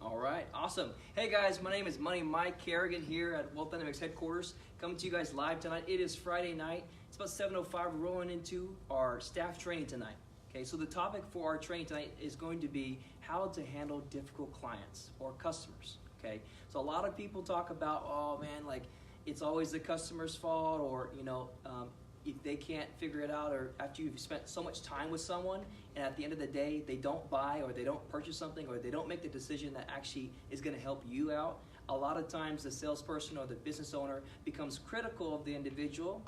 All right, awesome. Hey guys, my name is Money Mike Kerrigan here at DynamX headquarters, coming to you guys live tonight. It is Friday night. It's about 7:05. We're rolling into our staff training tonight. Okay, so the topic for our training tonight is going to be how to handle difficult clients or customers. Okay, so a lot of people talk about, oh man, like it's always the customer's fault, or if they can't figure it out, or after you've spent so much time with someone and at the end of the day they don't buy or they don't purchase something or they don't make the decision that actually is going to help you out, a lot of times the salesperson or the business owner becomes critical of the individual,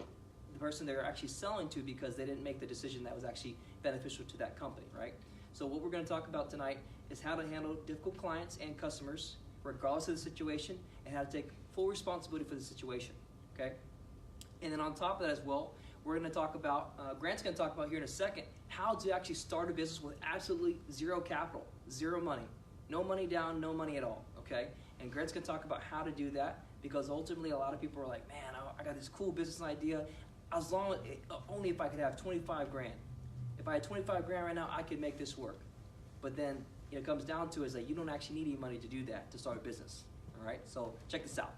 the person they're actually selling to, because they didn't make the decision that was actually beneficial to that company, right? So what we're going to talk about tonight is how to handle difficult clients and customers regardless of the situation, and how to take full responsibility for the situation, okay? And then on top of that as well, we're going to talk about, Grant's going to talk about here in a second, how to actually start a business with absolutely zero capital, zero money, no money down, no money at all, okay? And Grant's going to talk about how to do that, because ultimately a lot of people are like, man, I got this cool business idea, only if I could have 25 grand. If I had 25 grand right now, I could make this work. But then it comes down to is that you don't actually need any money to do that, to start a business, all right? So check this out.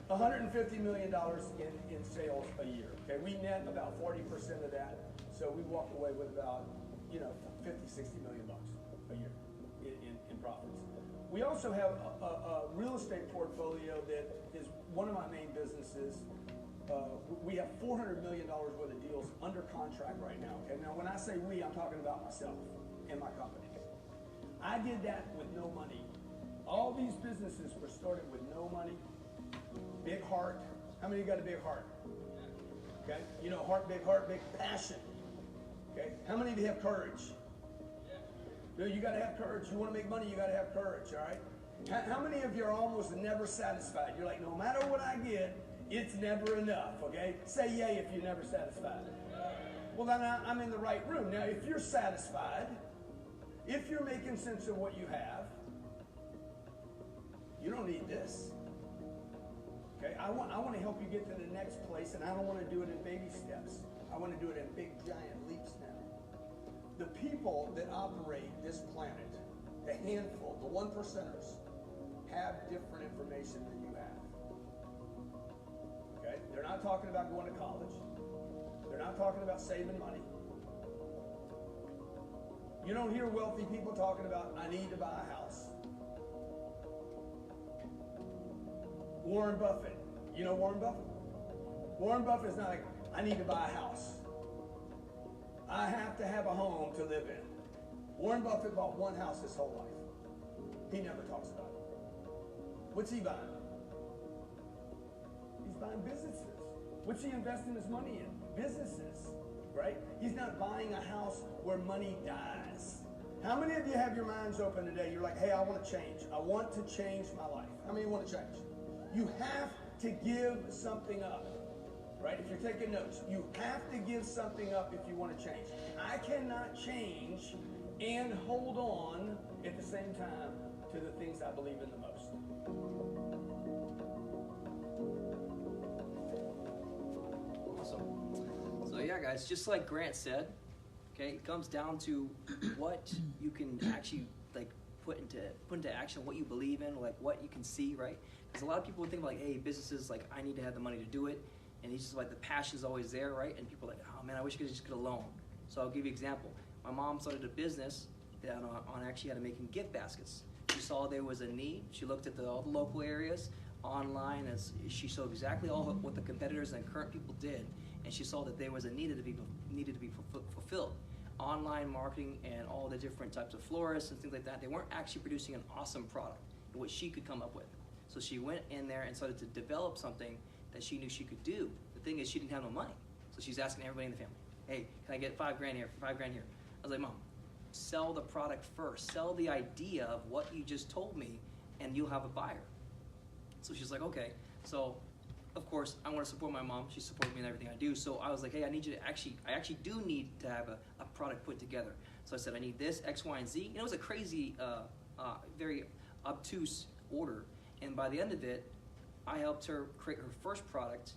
$150 million in sales a year. Okay, we net about 40% of that, so we walk away with about 50, 60 million bucks a year in profits. We also have a real estate portfolio that is one of my main businesses. We have $400 million worth of deals under contract right now. Okay, now when I say we, I'm talking about myself and my company. I did that with no money. All these businesses were started with no money. Big heart. How many of you got a big heart? Okay, big heart, big passion. Okay, how many of you have courage? No, you got to have courage. You want to make money, you got to have courage. All right. How many of you are almost never satisfied? You're like, no matter what I get, it's never enough. Okay, say yay if you're never satisfied. Well, then I'm in the right room. Now, if you're satisfied, if you're making sense of what you have, you don't need this. Okay, I want to help you get to the next place, and I don't want to do it in baby steps. I want to do it in big, giant leaps now. The people that operate this planet, the handful, the 1%ers, have different information than you have. Okay, they're not talking about going to college. They're not talking about saving money. You don't hear wealthy people talking about, I need to buy a house. Warren Buffett. You know Warren Buffett? Warren Buffett is not like, I need to buy a house. I have to have a home to live in. Warren Buffett bought one house his whole life. He never talks about it. What's he buying? He's buying businesses. What's he investing his money in? Businesses, right? He's not buying a house where money dies. How many of you have your minds open today? You're like, hey, I want to change. I want to change my life. How many want to change? You have to give something up, right? If you're taking notes, you have to give something up if you want to change. I cannot change and hold on at the same time to the things I believe in the most. Awesome. So yeah, guys, just like Grant said, okay, it comes down to what you can actually put into action, what you believe in, like what you can see, right? Because a lot of people think like, hey, businesses, like I need to have the money to do it, and it's just like the passion's always there, right? And people are like, oh man, I wish I could just get a loan. So I'll give you an example. My mom started a business that on actually how to making gift baskets. She saw there was a need. She looked at all the local areas online, as she saw exactly all what the competitors and current people did, and she saw that there was a need to be fulfilled. Online marketing and all the different types of florists and things like that, they weren't actually producing an awesome product, what she could come up with. So she went in there and started to develop something that she knew she could do. The thing is, she didn't have no money. So she's asking everybody in the family, hey, can I get 5 grand here, 5 grand here? I was like, Mom, sell the product first. Sell the idea of what you just told me, and you'll have a buyer. So she's like, okay. So of course, I want to support my mom. She supports me in everything I do. So I was like, hey, I actually do need to have a product put together. So I said, I need this, X, Y, and Z. And it was a crazy, very obtuse order. And by the end of it, I helped her create her first product,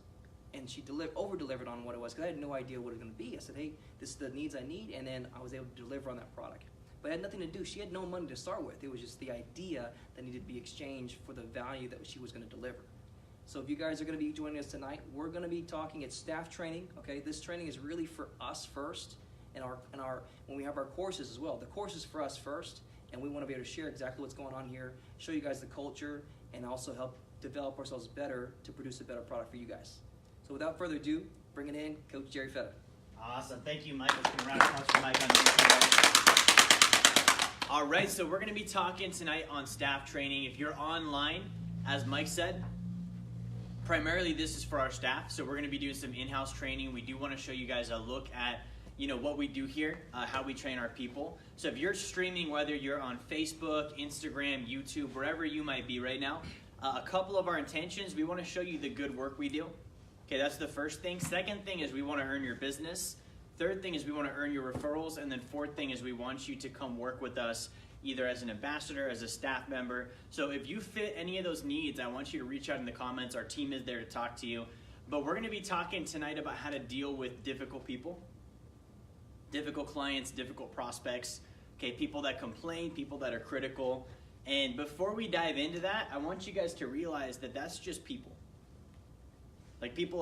and she over-delivered on what it was, because I had no idea what it was going to be. I said, hey, this is the needs I need, and then I was able to deliver on that product. but it had nothing to do. She had no money to start with. It was just the idea that needed to be exchanged for the value that she was going to deliver. So if you guys are going to be joining us tonight, we're going to be talking at staff training. Okay, this training is really for us first, and when we have our courses as well. The course is for us first, and we want to be able to share exactly what's going on here, show you guys the culture, and also help develop ourselves better to produce a better product for you guys. So without further ado, bringing in Coach Jerry Fetta. Awesome. Thank you, Mike. Let's give a round of applause for Mike on YouTube. All right, so we're going to be talking tonight on staff training. If you're online, as Mike said, primarily this is for our staff. So we're going to be doing some in-house training. We do want to show you guys a look at what we do here, how we train our people. So if you're streaming, whether you're on Facebook, Instagram, YouTube, wherever you might be right now, a couple of our intentions, we want to show you the good work we do. Okay, that's the first thing. Second thing is we want to earn your business. Third thing is we want to earn your referrals. And then fourth thing is we want you to come work with us either as an ambassador, as a staff member. So if you fit any of those needs, I want you to reach out in the comments. Our team is there to talk to you. But we're going to be talking tonight about how to deal with difficult people, difficult clients, difficult prospects, okay, people that complain, people that are critical. And before we dive into that, I want you guys to realize that that's just people. Like people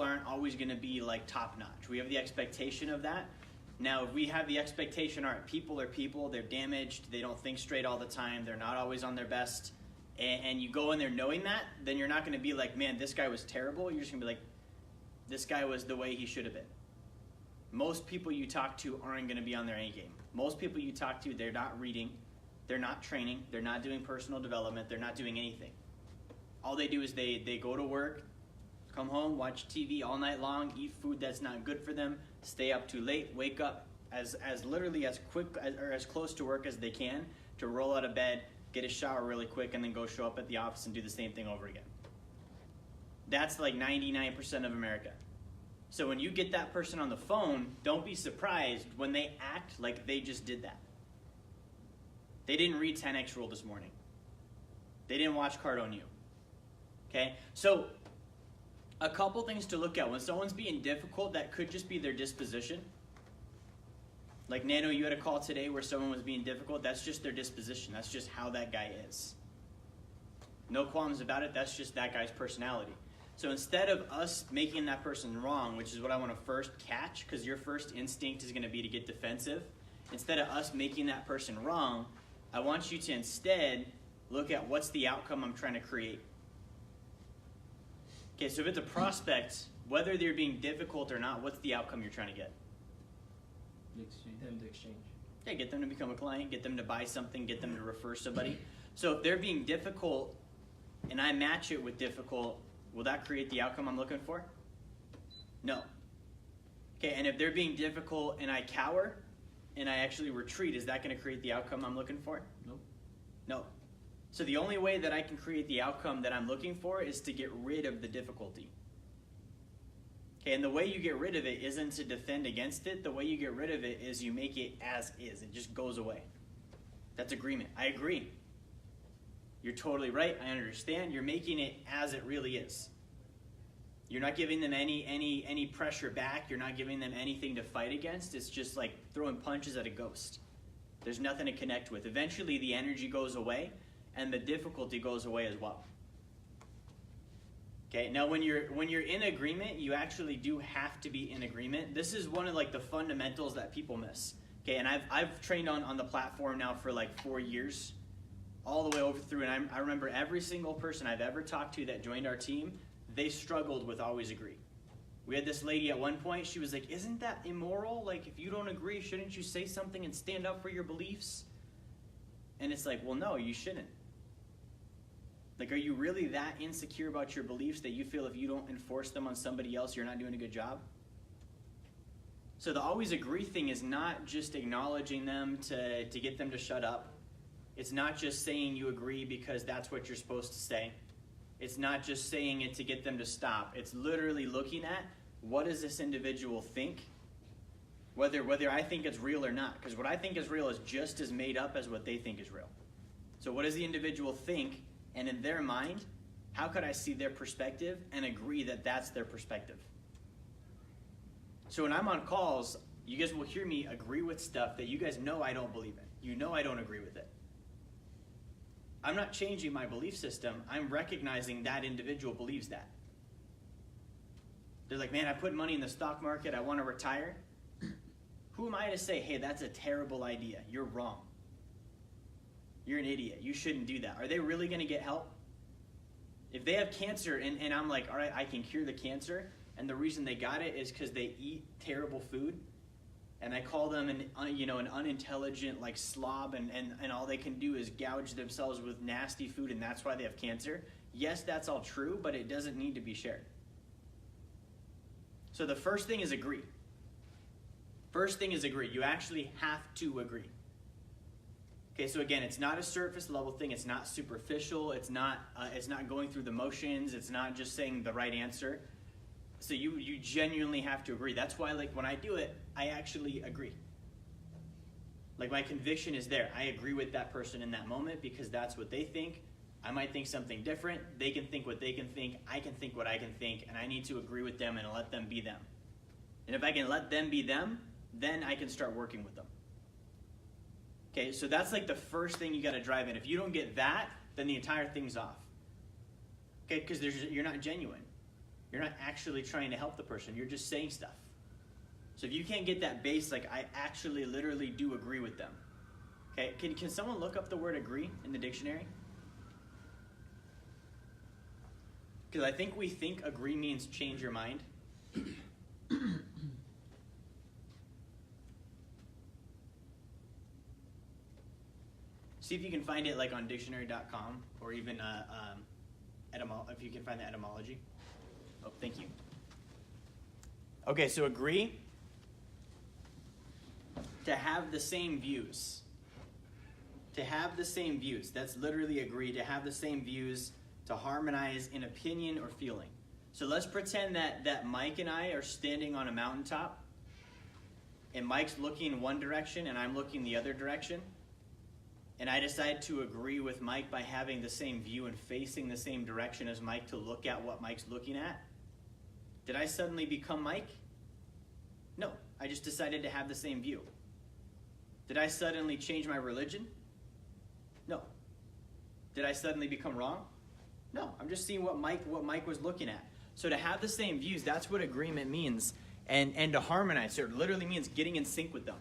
aren't always going to be like top notch. We have the expectation of that. Now, if we have the expectation, all right, people are people, they're damaged, they don't think straight all the time, they're not always on their best, and you go in there knowing that, then you're not going to be like, man, this guy was terrible. You're just going to be like, this guy was the way he should have been. Most people you talk to aren't going to be on their A game. Most people you talk to, they're not reading, they're not training, they're not doing personal development, they're not doing anything. All they do is they go to work, come home, watch TV all night long, eat food that's not good for them, stay up too late, wake up as literally as quick or as close to work as they can to roll out of bed, get a shower really quick, and then go show up at the office and do the same thing over again. That's like 99% of America. So when you get that person on the phone, don't be surprised when they act like they just did that. They didn't read 10X Rule this morning. They didn't watch Cardone. Okay? So a couple things to look at. When someone's being difficult, that could just be their disposition. Like Nano, you had a call today where someone was being difficult. That's just their disposition. That's just how that guy is. No qualms about it. That's just that guy's personality. So instead of us making that person wrong, which is what I want to first catch, because your first instinct is going to be to get defensive, instead of us making that person wrong, I want you to instead look at what's the outcome I'm trying to create. Okay, so if it's a prospect, whether they're being difficult or not, what's the outcome you're trying to get? Them to exchange. Yeah, get them to become a client, get them to buy something, get them to refer somebody. So if they're being difficult and I match it with difficult, will that create the outcome I'm looking for? No. Okay, and if they're being difficult and I cower and I actually retreat, is that going to create the outcome I'm looking for? Nope. No. So the only way that I can create the outcome that I'm looking for is to get rid of the difficulty. Okay, and the way you get rid of it isn't to defend against it. The way you get rid of it is you make it as is. It just goes away. That's agreement. I agree. You're totally right. I understand. You're making it as it really is. You're not giving them any pressure back. You're not giving them anything to fight against. It's just like throwing punches at a ghost. There's nothing to connect with. Eventually the energy goes away and the difficulty goes away as well. Okay, now when you're in agreement, you actually do have to be in agreement. This is one of like the fundamentals that people miss. Okay, and I've trained on the platform now for like 4 years, all the way over through, and I remember every single person I've ever talked to that joined our team, they struggled with always agree. We had this lady at one point, she was like, isn't that immoral? Like, if you don't agree, shouldn't you say something and stand up for your beliefs? And it's like, well, no, you shouldn't. Like, are you really that insecure about your beliefs that you feel if you don't enforce them on somebody else, you're not doing a good job? So the always agree thing is not just acknowledging them to get them to shut up. It's not just saying you agree because that's what you're supposed to say. It's not just saying it to get them to stop. It's literally looking at what does this individual think, whether I think it's real or not. Because what I think is real is just as made up as what they think is real. So what does the individual think? And in their mind, how could I see their perspective and agree that that's their perspective? So when I'm on calls, You guys will hear me agree with stuff that you guys know I don't believe in. You know I don't agree with it. I'm not changing my belief system. I'm recognizing that individual believes that. They're like, man, I put money in the stock market. I want to retire. Who am I to say, hey, that's a terrible idea. You're wrong. You're an idiot. You shouldn't do that. Are they really going to get help? If they have cancer and I'm like, all right, I can cure the cancer, and the reason they got it is because they eat terrible food, and I call them an unintelligent like slob, and all they can do is gouge themselves with nasty food, and that's why they have cancer. Yes, that's all true, but it doesn't need to be shared. So the first thing is agree. First thing is agree. You actually have to agree. Okay, so again, it's not a surface level thing. It's not superficial. It's not going through the motions. It's not just saying the right answer. So you genuinely have to agree. That's why, like, when I do it, I actually agree. Like, my conviction is there. I agree with that person in that moment because that's what they think. I might think something different. They can think what they can think. I can think what I can think, and I need to agree with them and let them be them. And if I can let them be them, then I can start working with them. Okay, so that's like the first thing you got to drive in. If you don't get that, then the entire thing's off. Okay, because you're not genuine. You're not actually trying to help the person. You're just saying stuff. So if you can't get that base, like I actually literally do agree with them. Okay, can someone look up the word agree in the dictionary? Because I think we think agree means change your mind. See if you can find it like on dictionary.com or even if you can find the etymology. Oh, thank you. Okay, so agree. To have the same views. To have the same views. That's literally agree. To have the same views. To harmonize in opinion or feeling. So let's pretend that Mike and I are standing on a mountaintop. And Mike's looking one direction and I'm looking the other direction. And I decide to agree with Mike by having the same view and facing the same direction as Mike to look at what Mike's looking at. Did I suddenly become Mike? No, I just decided to have the same view. Did I suddenly change my religion? No. Did I suddenly become wrong? No, I'm just seeing what Mike was looking at. So to have the same views, that's what agreement means. And to harmonize, so it literally means getting in sync with them.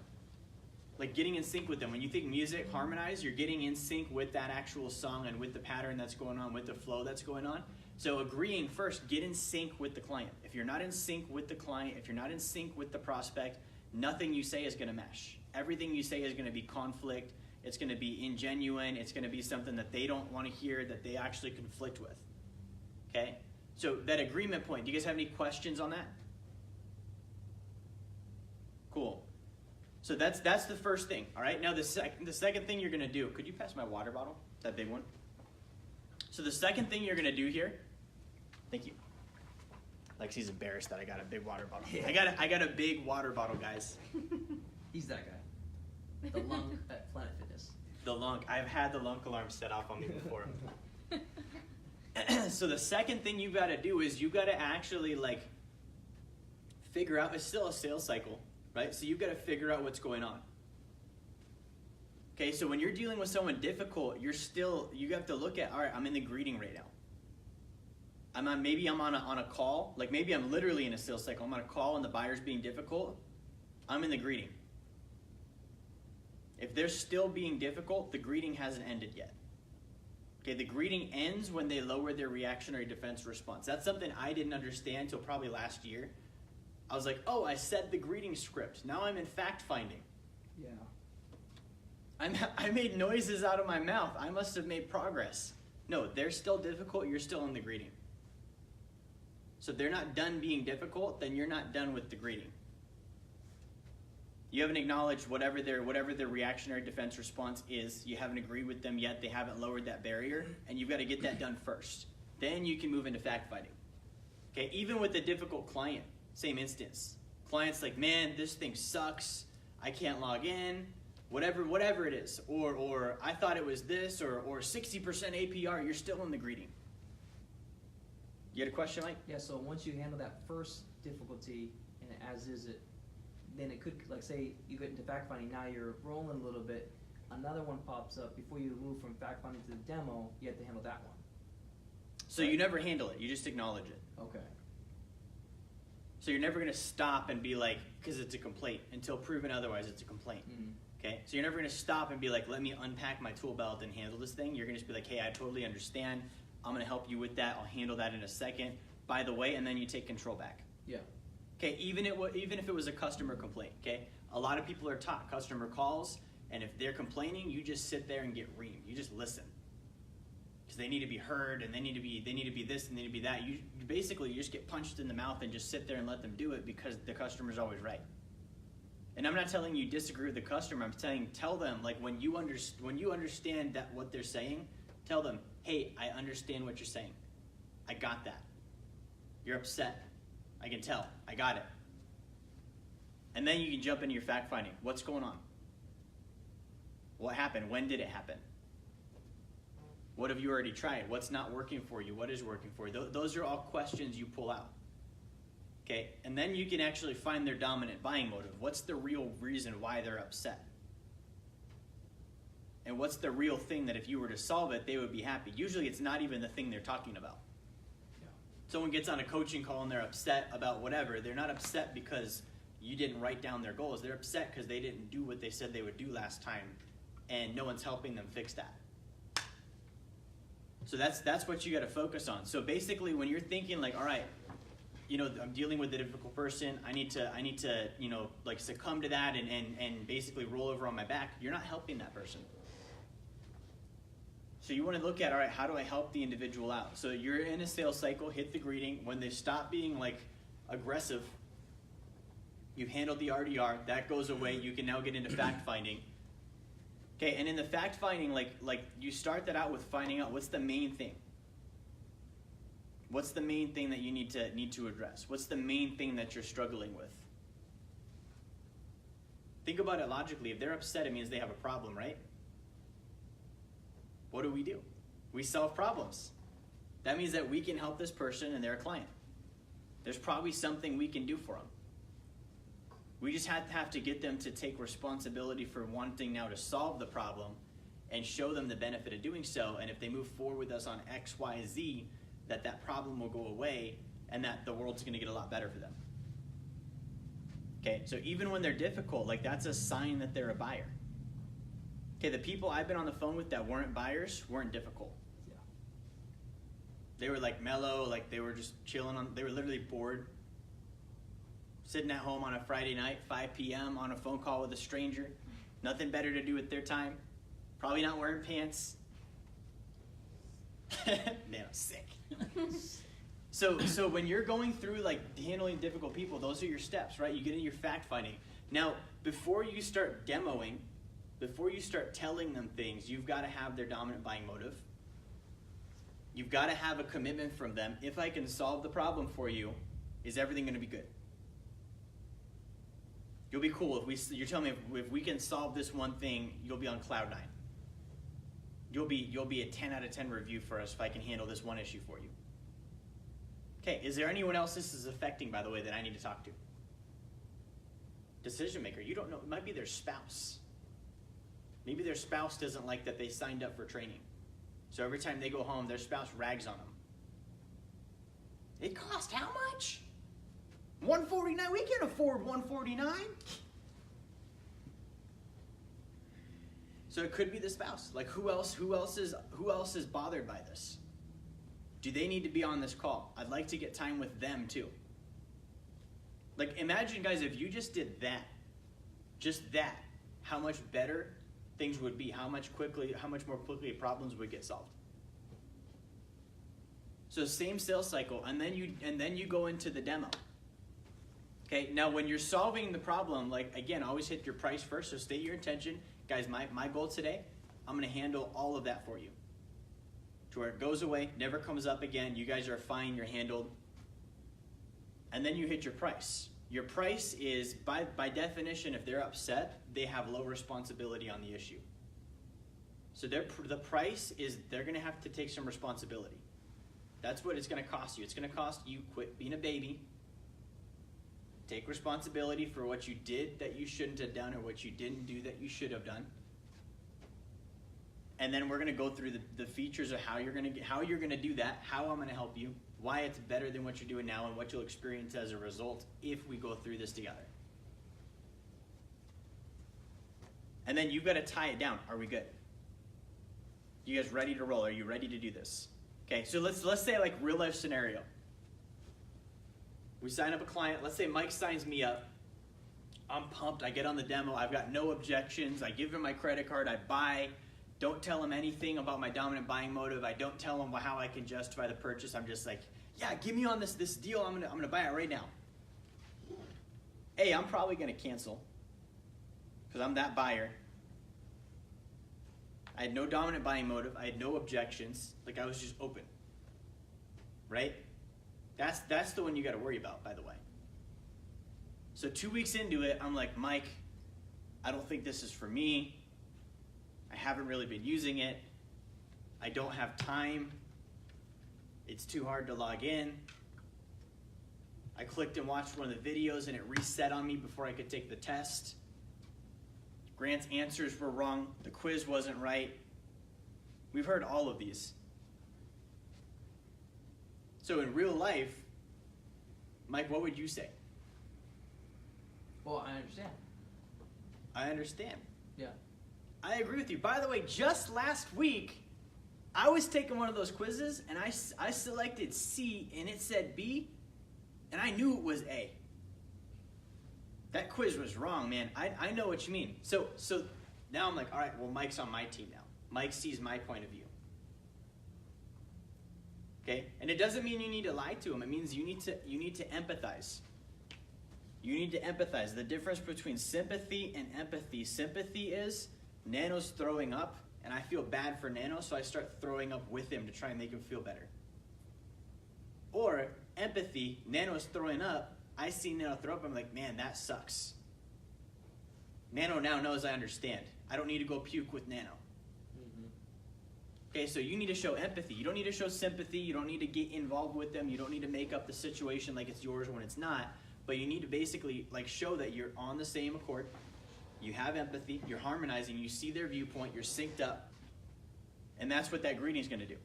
Like getting in sync with them. When you think music, harmonize, you're getting in sync with that actual song and with the pattern that's going on, with the flow that's going on. So agreeing first, get in sync with the client. If you're not in sync with the client, if you're not in sync with the prospect, nothing you say is going to mesh. Everything you say is going to be conflict. It's going to be ingenuine. It's going to be something that they don't want to hear, that they actually conflict with. Okay? So that agreement point, do you guys have any questions on that? Cool. So that's the first thing, all right? Now the second thing you're going to do, could you pass my water bottle, that big one? So the second thing you're going to do here, thank you. Lexi's embarrassed that I got a big water bottle. Yeah. I got a big water bottle, guys. He's that guy. The lunk at Planet Fitness. The lunk. I've had the lunk alarm set off on me before. So the second thing you've got to do is you've got to actually like figure out, it's still a sales cycle. Right? So you've got to figure out what's going on. Okay, so when you're dealing with someone difficult, you have to look at, all right, I'm in the greeting right now. Maybe I'm on a call, like maybe I'm literally in a sales cycle. I'm on a call and the buyer's being difficult. I'm in the greeting. If they're still being difficult, the greeting hasn't ended yet. Okay, the greeting ends when they lower their reactionary defense response. That's something I didn't understand until probably last year. I was like, oh, I said the greeting script. Now I'm in fact-finding. Yeah. I made noises out of my mouth. I must have made progress. No, they're still difficult. You're still in the greeting. So if they're not done being difficult, then you're not done with the greeting. You haven't acknowledged whatever their reactionary defense response is. You haven't agreed with them yet. They haven't lowered that barrier. And you've got to get that done first. Then you can move into fact-finding. Okay, even with a difficult client. Same instance. Client's like, man, this thing sucks. I can't log in. Whatever it is. Or I thought it was this, or 60% APR, you're still in the greeting. You had a question, Mike? Yeah, so once you handle that first difficulty and as is it, then it could, like say you get into fact finding, now you're rolling a little bit, another one pops up. Before you move from fact finding to the demo, you have to handle that one. So you never handle it, you just acknowledge it. Okay. So you're never going to stop and be like, because it's a complaint, until proven otherwise it's a complaint. Okay? So you're never going to stop and be like, let me unpack my tool belt and handle this thing. You're going to just be like, hey, I totally understand. I'm going to help you with that. I'll handle that in a second. By the way, and then you take control back. Yeah. Okay, even if it was a customer complaint, okay? A lot of people are taught customer calls, and if they're complaining, you just sit there and get reamed. You just listen. Because they need to be heard, and they need to be this, and they need to be that. You basically just get punched in the mouth and just sit there and let them do it because the customer's always right. And I'm not telling you disagree with the customer. I'm saying tell them, like when you understand that what they're saying, tell them, hey, I understand what you're saying. I got that. You're upset. I can tell. I got it. And then you can jump into your fact finding. What's going on? What happened? When did it happen? What have you already tried? What's not working for you? What is working for you? Those are all questions you pull out. Okay? And then you can actually find their dominant buying motive. What's the real reason why they're upset? And what's the real thing that if you were to solve it, they would be happy? Usually it's not even the thing they're talking about. Yeah. Someone gets on a coaching call and they're upset about whatever. They're not upset because you didn't write down their goals. They're upset because they didn't do what they said they would do last time, and no one's helping them fix that. So that's what you got to focus on. So basically, when you're thinking like, all right, you know, I'm dealing with a difficult person. I need to, you know, like succumb to that and basically roll over on my back. You're not helping that person. So you want to look at, all right, how do I help the individual out? So you're in a sales cycle, hit the greeting. When they stop being like aggressive, you've handled the RDR. That goes away. You can now get into fact finding. Okay, and in the fact finding, like you start that out with finding out what's the main thing. What's the main thing that you need to address? What's the main thing that you're struggling with? Think about it logically. If they're upset, it means they have a problem, right? What do? We solve problems. That means that we can help this person and they're a client. There's probably something we can do for them. We just have to get them to take responsibility for wanting now to solve the problem and show them the benefit of doing so. And if they move forward with us on X, Y, Z, that problem will go away and that the world's going to get a lot better for them. Okay, so even when they're difficult, like that's a sign that they're a buyer. Okay, the people I've been on the phone with that weren't buyers weren't difficult. Yeah. They were like mellow, like they were just chilling they were literally bored. Sitting at home on a Friday night, 5 p.m. on a phone call with a stranger. Nothing better to do with their time. Probably not wearing pants. Man, I'm sick. So when you're going through like handling difficult people, those are your steps, right? You get into your fact finding. Now, before you start demoing, before you start telling them things, you've got to have their dominant buying motive. You've got to have a commitment from them. If I can solve the problem for you, is everything going to be good? You'll be cool. You're telling me if we can solve this one thing, you'll be on cloud 9. You'll be a 10 out of 10 review for us if I can handle this one issue for you. Okay, is there anyone else this is affecting, by the way, that I need to talk to? Decision maker. You don't know. It might be their spouse. Maybe their spouse doesn't like that they signed up for training. So every time they go home, their spouse rags on them. It cost how much? $149. We can't afford $149. So it could be the spouse. Like who else is bothered by this? Do they need to be on this call? I'd like to get time with them too. Like imagine guys, if you just did that, how much better things would be, how much more quickly problems would get solved. So same sales cycle, and then you go into the demo. Okay, now when you're solving the problem, like again, always hit your price first, so state your intention. Guys, my goal today, I'm gonna handle all of that for you. To where it goes away, never comes up again, you guys are fine, you're handled. And then you hit your price. Your price is, by definition, if they're upset, they have low responsibility on the issue. So the price is they're gonna have to take some responsibility. That's what it's gonna cost you. It's gonna cost you quit being a baby. Take responsibility for what you did that you shouldn't have done or what you didn't do that you should have done. And then we're going to go through the features of how you're going to do that, how I'm going to help you, why it's better than what you're doing now, and what you'll experience as a result if we go through this together. And then you've got to tie it down. Are we good? You guys ready to roll? Are you ready to do this? Okay, so let's say like real life scenario. We sign up a client. Let's say Mike signs me up. I'm pumped. I get on the demo. I've got no objections. I give him my credit card. I buy. Don't tell him anything about my dominant buying motive. I don't tell him how I can justify the purchase. I'm just like, yeah, give me on this deal. I'm gonna buy it right now. I'm probably gonna cancel because I'm that buyer. I had no dominant buying motive. I had no objections. Like I was just open. Right? That's the one you got to worry about, by the way. So 2 weeks into it, I'm like, Mike, I don't think this is for me. I haven't really been using it. I don't have time. It's too hard to log in. I clicked and watched one of the videos and it reset on me before I could take the test. Grant's answers were wrong. The quiz wasn't right. We've heard all of these. So in real life, Mike, what would you say? Well, I understand. I understand. Yeah. I agree with you. By the way, just last week, I was taking one of those quizzes and I selected C and it said B and I knew it was A. That quiz was wrong, man. I know what you mean. So now I'm like, all right, well, Mike's on my team now. Mike sees my point of view. Okay? And it doesn't mean you need to lie to him. It means you need to empathize. You need to empathize. The difference between sympathy and empathy. Sympathy is Nano's throwing up, and I feel bad for Nano, so I start throwing up with him to try and make him feel better. Or empathy, Nano's throwing up, I see Nano throw up, I'm like, man, that sucks. Nano now knows I understand. I don't need to go puke with Nano. Okay, so you need to show empathy. You don't need to show sympathy. You don't need to get involved with them. You don't need to make up the situation like it's yours when it's not. But you need to basically like show that you're on the same accord. You have empathy. You're harmonizing. You see their viewpoint. You're synced up. And that's what that greeting is going to do.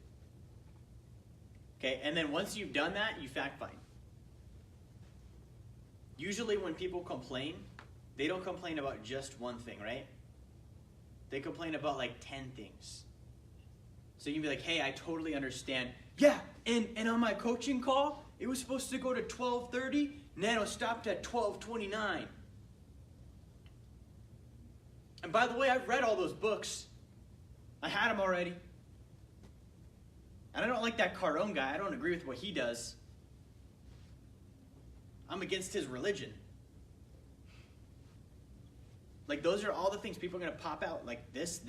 Okay, and then once you've done that, you fact find. Usually when people complain, they don't complain about just one thing, right? They complain about like 10 things. So you can be like, hey, I totally understand. Yeah, and on my coaching call, it was supposed to go to 12:30. Nano stopped at 12:29. And by the way, I've read all those books. I had them already. And I don't like that Cardone guy. I don't agree with what he does. I'm against his religion. Like, those are all the things people are going to pop out. Like, this.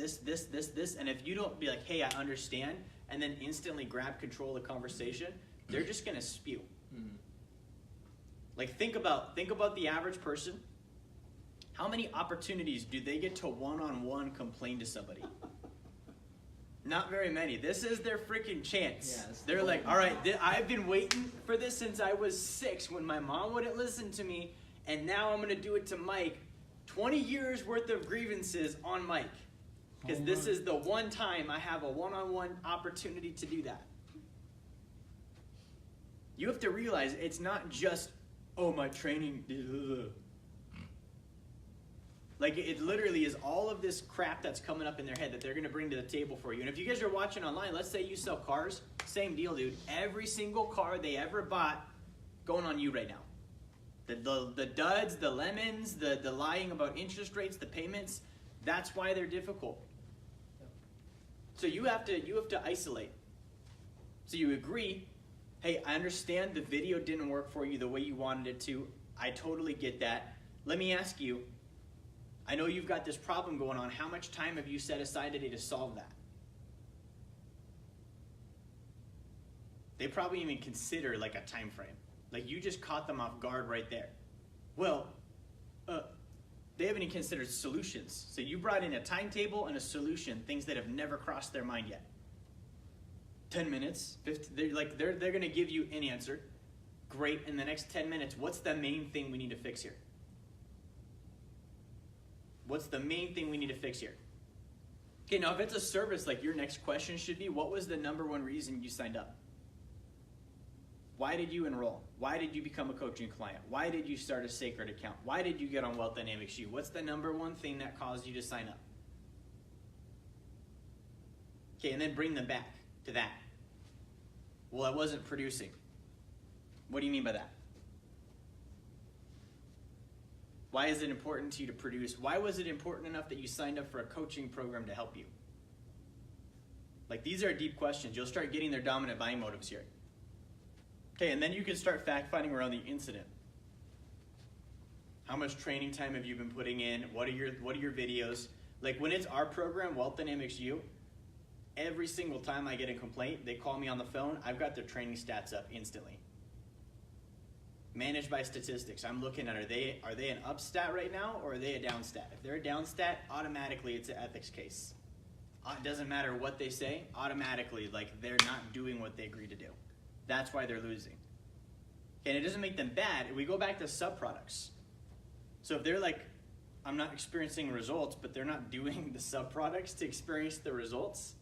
And if you don't be like, hey, I understand, and then instantly grab control of the conversation, they're just going to spew. Mm-hmm. Like, think about the average person. How many opportunities do they get to one-on-one complain to somebody? Not very many. This is their freaking chance. Yeah, they're like, all right, I've been waiting for this since I was 6 when my mom wouldn't listen to me, and now I'm going to do it to Mike. 20 years worth of grievances on Mike. Because this is the one time I have a one-on-one opportunity to do that. You have to realize it's not just, oh, my training. Like, it literally is all of this crap that's coming up in their head that they're going to bring to the table for you. And if you guys are watching online, let's say you sell cars, same deal, dude. Every single car they ever bought going on you right now. The duds, the lemons, the lying about interest rates, the payments, that's why they're difficult. So you have to isolate. So you agree, hey, I understand the video didn't work for you the way you wanted it to. I totally get that. Let me ask you, I know you've got this problem going on. How much time have you set aside today to solve that? They probably even consider like a time frame. Like, you just caught them off guard right there. Well, they haven't even considered solutions. So you brought in a timetable and a solution, things that have never crossed their mind yet. 10 minutes, 50, they're going to give you an answer. Great. In the next 10 minutes, what's the main thing we need to fix here? What's the main thing we need to fix here? Okay, now if it's a service, like your next question should be, what was the number one reason you signed up? Why did you enroll? Why did you become a coaching client? Why did you start a sacred account? Why did you get on Wealth Dynamics U? What's the number one thing that caused you to sign up? Okay, and then bring them back to that. Well, I wasn't producing. What do you mean by that? Why is it important to you to produce? Why was it important enough that you signed up for a coaching program to help you? Like, these are deep questions. You'll start getting their dominant buying motives here. Okay, and then you can start fact-finding around the incident. How much training time have you been putting in? What are your videos? Like, when it's our program, Wealth Dynamics U, every single time I get a complaint, they call me on the phone, I've got their training stats up instantly. Managed by statistics. I'm looking at, are they an up stat right now, or are they a down stat? If they're a down stat, automatically it's an ethics case. It doesn't matter what they say, automatically, like, they're not doing what they agreed to do. That's why they're losing. And it doesn't make them bad. We go back to subproducts. So if they're like, I'm not experiencing results, but they're not doing the subproducts to experience the results,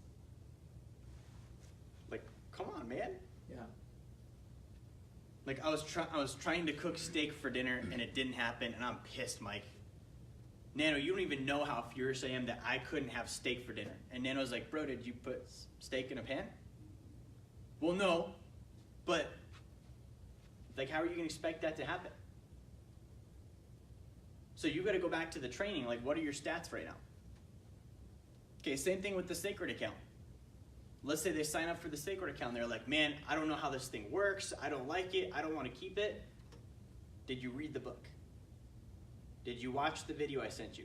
like, come on, man. Yeah. Like, I was trying to cook steak for dinner and it didn't happen, and I'm pissed, Mike. Nano, you don't even know how furious I am that I couldn't have steak for dinner. And Nano's like, bro, did you put steak in a pan? Well, no, but like, how are you gonna expect that to happen? So you gotta go back to the training, like, what are your stats right now? Okay, same thing with the sacred account. Let's say they sign up for the sacred account, they're like, man, I don't know how this thing works, I don't like it, I don't wanna keep it. Did you read the book? Did you watch the video I sent you?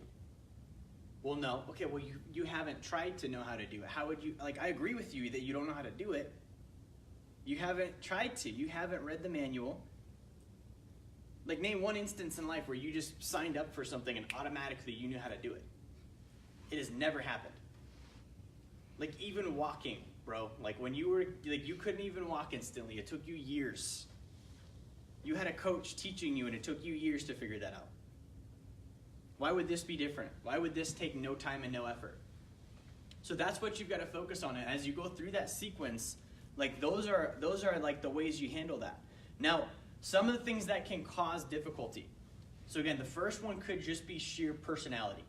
Well, no. Okay, well, you haven't tried to know how to do it. How would you, like, I agree with you that you don't know how to do it. You haven't tried to. You haven't read the manual. Like, name one instance in life where you just signed up for something and automatically you knew how to do it. It has never happened. Like, even walking, bro. Like, when you were, like, you couldn't even walk instantly. It took you years. You had a coach teaching you and it took you years to figure that out. Why would this be different? Why would this take no time and no effort? So that's what you've got to focus on. As you go through that sequence, like, those are like the ways you handle that. Now, some of the things that can cause difficulty. So again, the first one could just be sheer personality.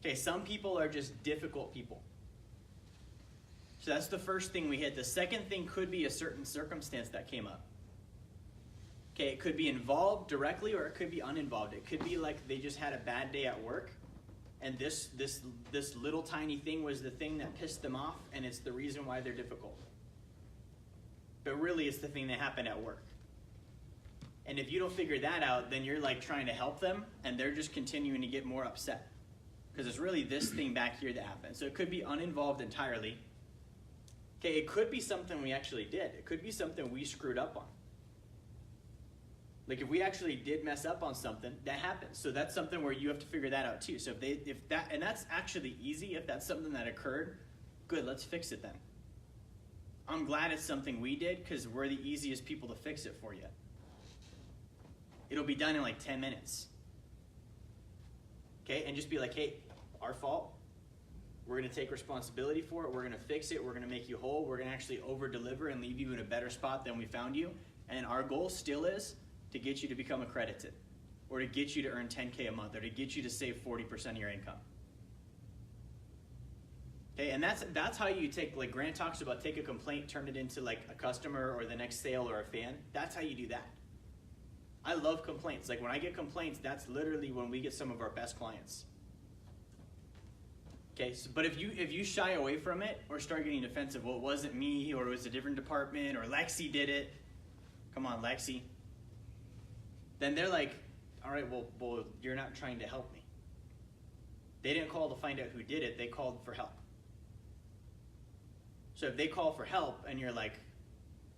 Okay, some people are just difficult people. So that's the first thing we hit. The second thing could be a certain circumstance that came up. Okay, it could be involved directly or it could be uninvolved. It could be like they just had a bad day at work and this little tiny thing was the thing that pissed them off and it's the reason why they're difficult. But really it's the thing that happened at work. And if you don't figure that out, then you're like trying to help them and they're just continuing to get more upset. Because it's really this thing back here that happened. So it could be uninvolved entirely. Okay, it could be something we actually did. It could be something we screwed up on. Like, if we actually did mess up on something, that happens. So that's something where you have to figure that out too. So and that's actually easy. If that's something that occurred, good, let's fix it then. I'm glad it's something we did because we're the easiest people to fix it for you. It'll be done in like 10 minutes. Okay, and just be like, hey, our fault. We're gonna take responsibility for it. We're gonna fix it. We're gonna make you whole. We're gonna actually over deliver and leave you in a better spot than we found you. And our goal still is to get you to become accredited, or to get you to earn 10K a month, or to get you to save 40% of your income. Okay, and that's how you take, like Grant talks about, take a complaint, turn it into like a customer or the next sale or a fan. That's how you do that. I love complaints. Like when I get complaints, that's literally when we get some of our best clients. Okay, so, but if you shy away from it or start getting defensive, well, it wasn't me, or it was a different department, or Lexi did it. Come on, Lexi. Then they're like, all right, well, you're not trying to help me. They didn't call to find out who did it. They called for help. So if they call for help and you're like,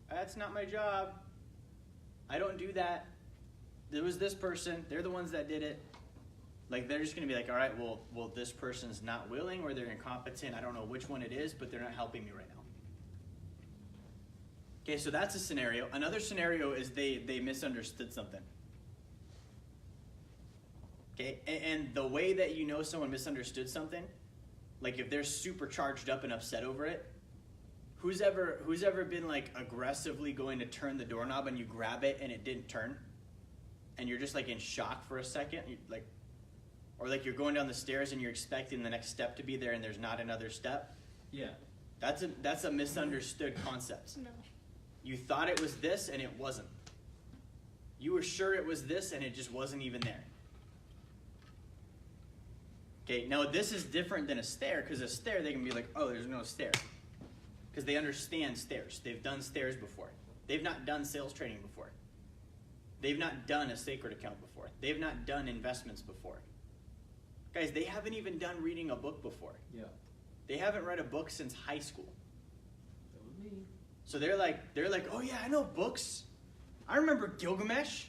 that's not my job. I don't do that. There was this person. They're the ones that did it. Like, they're just going to be like, all right, well, this person's not willing or they're incompetent. I don't know which one it is, but they're not helping me right now. Okay, so that's a scenario. Another scenario is they misunderstood something. Okay, and the way that you know someone misunderstood something, like if they're super charged up and upset over it, who's ever been like aggressively going to turn the doorknob and you grab it and it didn't turn, and you're just like in shock for a second, like, or like you're going down the stairs and you're expecting the next step to be there and there's not another step. Yeah. That's a misunderstood concept. No. You thought it was this and it wasn't. You were sure it was this and it just wasn't even there. Okay, now this is different than a stair, because a stair they can be like, oh, there's no stair. Because they understand stairs. They've done stairs before. They've not done sales training before. They've not done a sacred account before. They've not done investments before. Guys, they haven't even done reading a book before. Yeah. They haven't read a book since high school. That was me. So they're like, oh yeah, I know books. I remember Gilgamesh.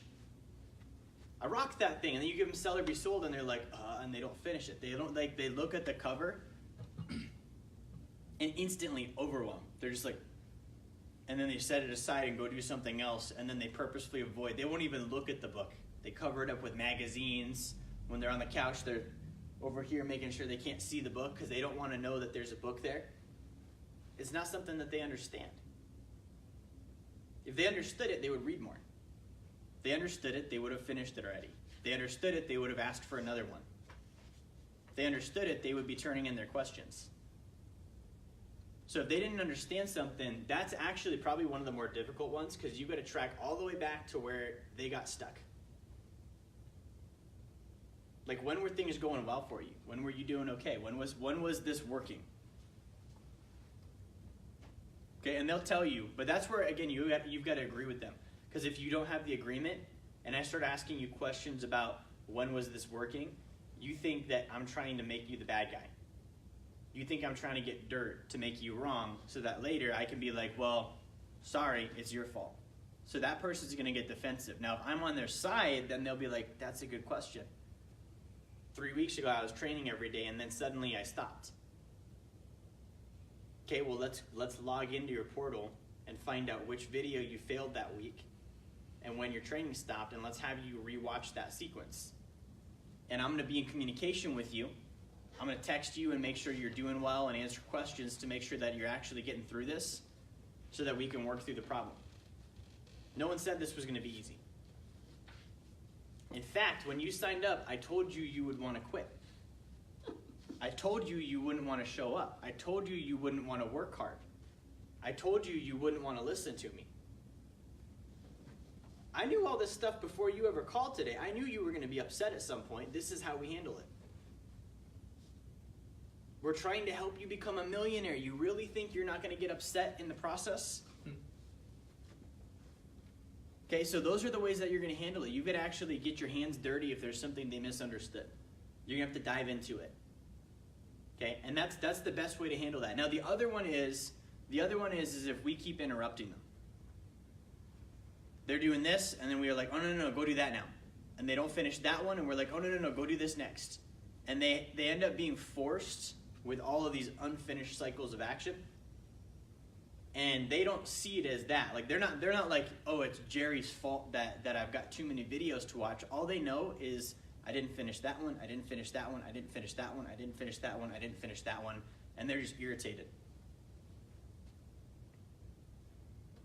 I rocked that thing. And then you give them Sell or Be Sold, and they're like, and they don't finish it. They don't like. They look at the cover, and instantly overwhelmed. They're just like, and then they set it aside and go do something else, and then they purposefully avoid. They won't even look at the book. They cover it up with magazines. When they're on the couch, they're over here making sure they can't see the book because they don't want to know that there's a book there. It's not something that they understand. If they understood it, they would read more. If they understood it, they would have finished it already. If they understood it, they would have asked for another one. If they understood it, they would be turning in their questions. So if they didn't understand something, that's actually probably one of the more difficult ones, because you've got to track all the way back to where they got stuck. Like, when were things going well for you? When were you doing okay? When was this working? Okay, and they'll tell you, but that's where, again, you've got to agree with them. Because if you don't have the agreement, and I start asking you questions about when was this working, you think that I'm trying to make you the bad guy. You think I'm trying to get dirt to make you wrong, so that later I can be like, well, sorry, it's your fault. So that person's going to get defensive. Now, if I'm on their side, then they'll be like, that's a good question. 3 weeks ago, I was training every day, and then suddenly I stopped. Okay, well, let's log into your portal and find out which video you failed that week and when your training stopped, and let's have you rewatch that sequence. And I'm going to be in communication with you. I'm going to text you and make sure you're doing well and answer questions to make sure that you're actually getting through this so that we can work through the problem. No one said this was going to be easy. In fact, when you signed up, I told you you would want to quit. I told you you wouldn't want to show up. I told you you wouldn't want to work hard. I told you you wouldn't want to listen to me. I knew all this stuff before you ever called today. I knew you were going to be upset at some point. This is how we handle it. We're trying to help you become a millionaire. You really think you're not going to get upset in the process? Okay, so those are the ways that you're going to handle it. You could actually get your hands dirty if there's something they misunderstood. You're going to have to dive into it. Okay, and that's the best way to handle that. Now the other one is if we keep interrupting them. They're doing this, and then we are like, oh no, go do that now. And they don't finish that one, and we're like, oh no, go do this next. And they end up being forced with all of these unfinished cycles of action. And they don't see it as that. Like they're not like, oh, it's Jerry's fault that I've got too many videos to watch. All they know is I didn't finish that one, I didn't finish that one, I didn't finish that one, I didn't finish that one, I didn't finish that one, and they're just irritated.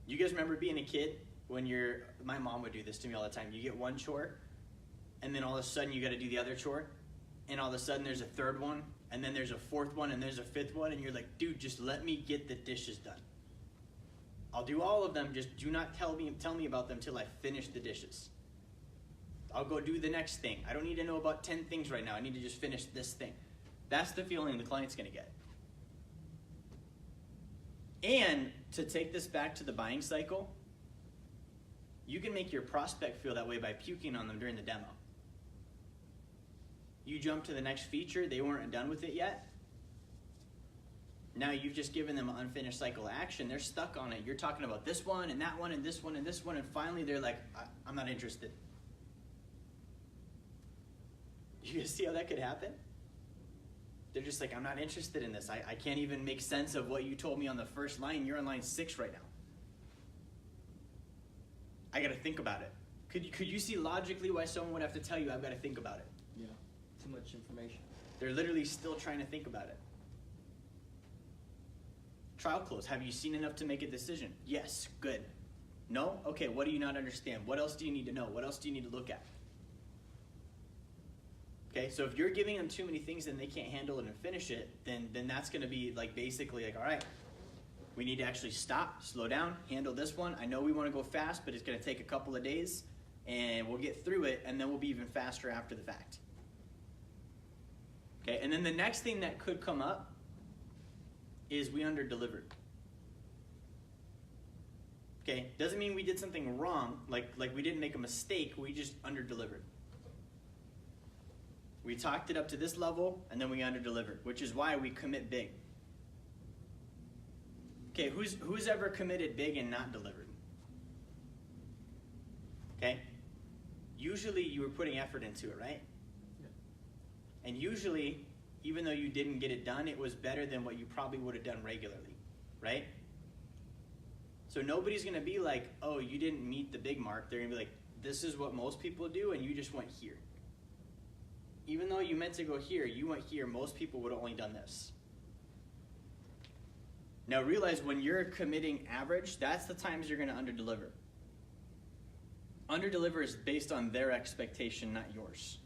You guys remember being a kid when my mom would do this to me all the time. You get one chore, and then all of a sudden you got to do the other chore, and all of a sudden there's a third one, and then there's a fourth one, and there's a fifth one, and you're like, dude, just let me get the dishes done. I'll do all of them, just do not tell me about them till I finish the dishes. I'll go do the next thing. I don't need to know about 10 things right now. I need to just finish this thing. That's the feeling the client's going to get. And to take this back to the buying cycle, you can make your prospect feel that way by puking on them during the demo. You jump to the next feature, they weren't done with it yet. Now you've just given them an unfinished cycle of action. They're stuck on it. You're talking about this one and that one and this one and this one, and finally they're like, I'm not interested. You guys see how that could happen? They're just like, I'm not interested in this. I can't even make sense of what you told me on the first line. You're on line 6 right now. I got to think about it. Could you see logically why someone would have to tell you, I've got to think about it? Yeah. Too much information. They're literally still trying to think about it. Trial close. Have you seen enough to make a decision? Yes. Good. No? Okay, what do you not understand? What else do you need to know? What else do you need to look at? Okay, so if you're giving them too many things and they can't handle it and finish it, then that's going to be like basically like, all right, we need to actually stop, slow down, handle this one. I know we want to go fast, but it's going to take a couple of days, and we'll get through it, and then we'll be even faster after the fact. Okay, and then the next thing that could come up is we under-delivered. Okay, doesn't mean we did something wrong, like we didn't make a mistake, we just under-delivered. We talked it up to this level, and then we under-delivered, which is why we commit big. Okay, who's ever committed big and not delivered? Okay? Usually you were putting effort into it, right? Yeah. And usually, even though you didn't get it done, it was better than what you probably would have done regularly, right? So nobody's going to be like, oh, you didn't meet the big mark. They're going to be like, this is what most people do, and you just went here. Even though you meant to go here, you went here. Most people would have only done this. Now realize when you're committing average, that's the times you're going to under-deliver. Under-deliver is based on their expectation, not yours.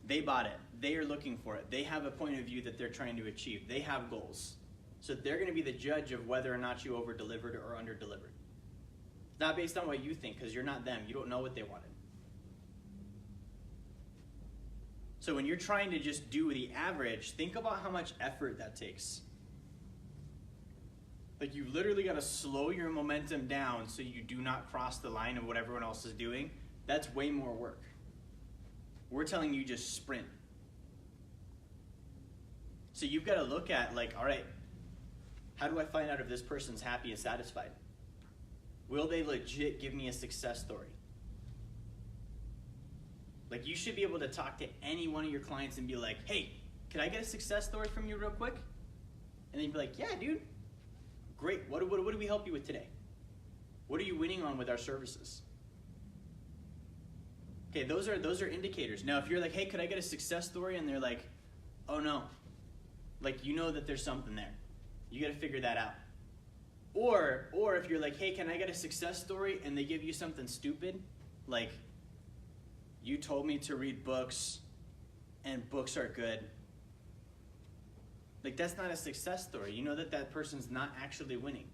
They bought it. They are looking for it. They have a point of view that they're trying to achieve. They have goals. So they're going to be the judge of whether or not you over-delivered or under-delivered. It's not based on what you think, because you're not them. You don't know what they wanted. So when you're trying to just do the average, think about how much effort that takes. Like you literally got to slow your momentum down so you do not cross the line of what everyone else is doing. That's way more work. We're telling you just sprint. So you've got to look at like, all right, how do I find out if this person's happy and satisfied? Will they legit give me a success story? Like you should be able to talk to any one of your clients and be like, hey, can I get a success story from you real quick? And then you'd be like, yeah, dude. Great. What do we help you with today? What are you winning on with our services? Okay, those are indicators. Now, if you're like, hey, could I get a success story? And they're like, oh no. Like, you know that there's something there. You got to figure that out. Or if you're like, hey, can I get a success story? And they give you something stupid, like, you told me to read books, and books are good. Like, that's not a success story. You know that person's not actually winning.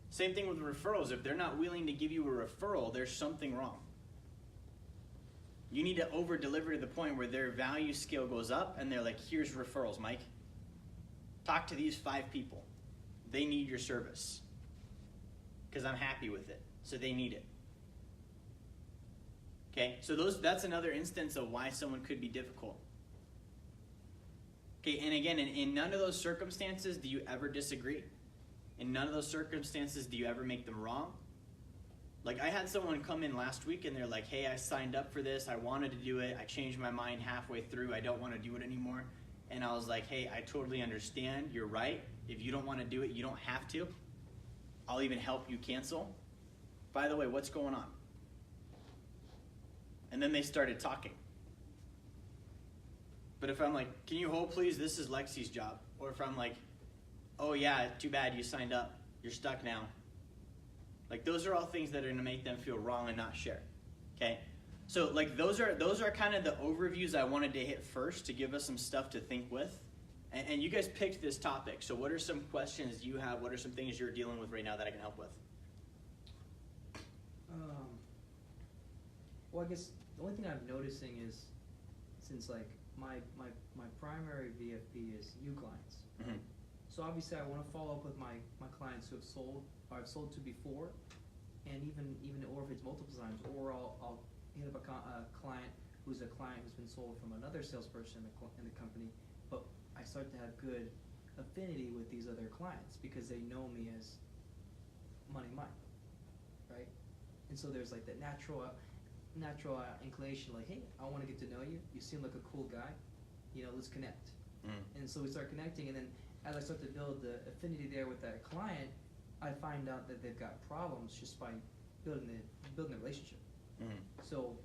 Same thing with referrals. If they're not willing to give you a referral, there's something wrong. You need to over-deliver to the point where their value scale goes up, and they're like, here's referrals, Mike. Talk to these 5 people. They need your service. Because I'm happy with it. So they need it. Okay, so that's another instance of why someone could be difficult. Okay, and again, in none of those circumstances do you ever disagree. In none of those circumstances do you ever make them wrong. Like I had someone come in last week and they're like, hey, I signed up for this. I wanted to do it. I changed my mind halfway through. I don't want to do it anymore. And I was like, hey, I totally understand. You're right. If you don't want to do it, you don't have to. I'll even help you cancel. By the way, what's going on? And then they started talking. But if I'm like, can you hold please? This is Lexi's job. Or if I'm like, oh yeah, too bad you signed up. You're stuck now. Like those are all things that are gonna make them feel wrong and not share. Okay? So like those are kind of the overviews I wanted to hit first to give us some stuff to think with. And you guys picked this topic. So what are some questions you have? What are some things you're dealing with right now that I can help with? Well, I guess the only thing I'm noticing is since like my primary VFP is new clients. Mm-hmm. So obviously I want to follow up with my clients who have sold or I've sold to before, and even or if it's multiple times, or I'll hit up a client who's been sold from another salesperson in the company, but I start to have good affinity with these other clients because they know me as Money Mike, right? And so there's like that natural inclination, like, hey, I want to get to know you. You seem like a cool guy. You know, let's connect. And so we start connecting, and then as I start to build the affinity there with that client, I find out that they've got problems just by building the relationship. Mm-hmm. So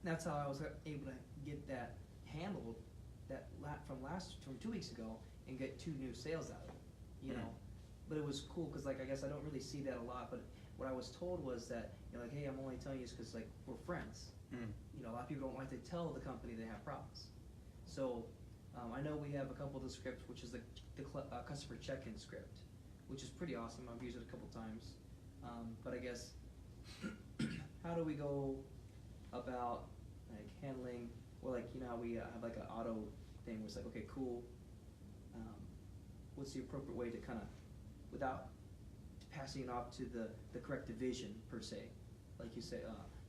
that's how I was able to get that handled from 2 weeks ago and get 2 new sales out of it. You know, but it was cool because like I guess I don't really see that a lot. But what I was told was that like, hey, I'm only telling you because like we're friends. You know, a lot of people don't like to tell the company they have problems. So I know we have a couple of the scripts, which is the customer check-in script, which is pretty awesome. I've used it a couple times. But I guess how do we go about like handling, or like how we have like an auto thing where it's like, okay, cool. What's the appropriate way to kind of, without passing it off to the correct division per se, like you say,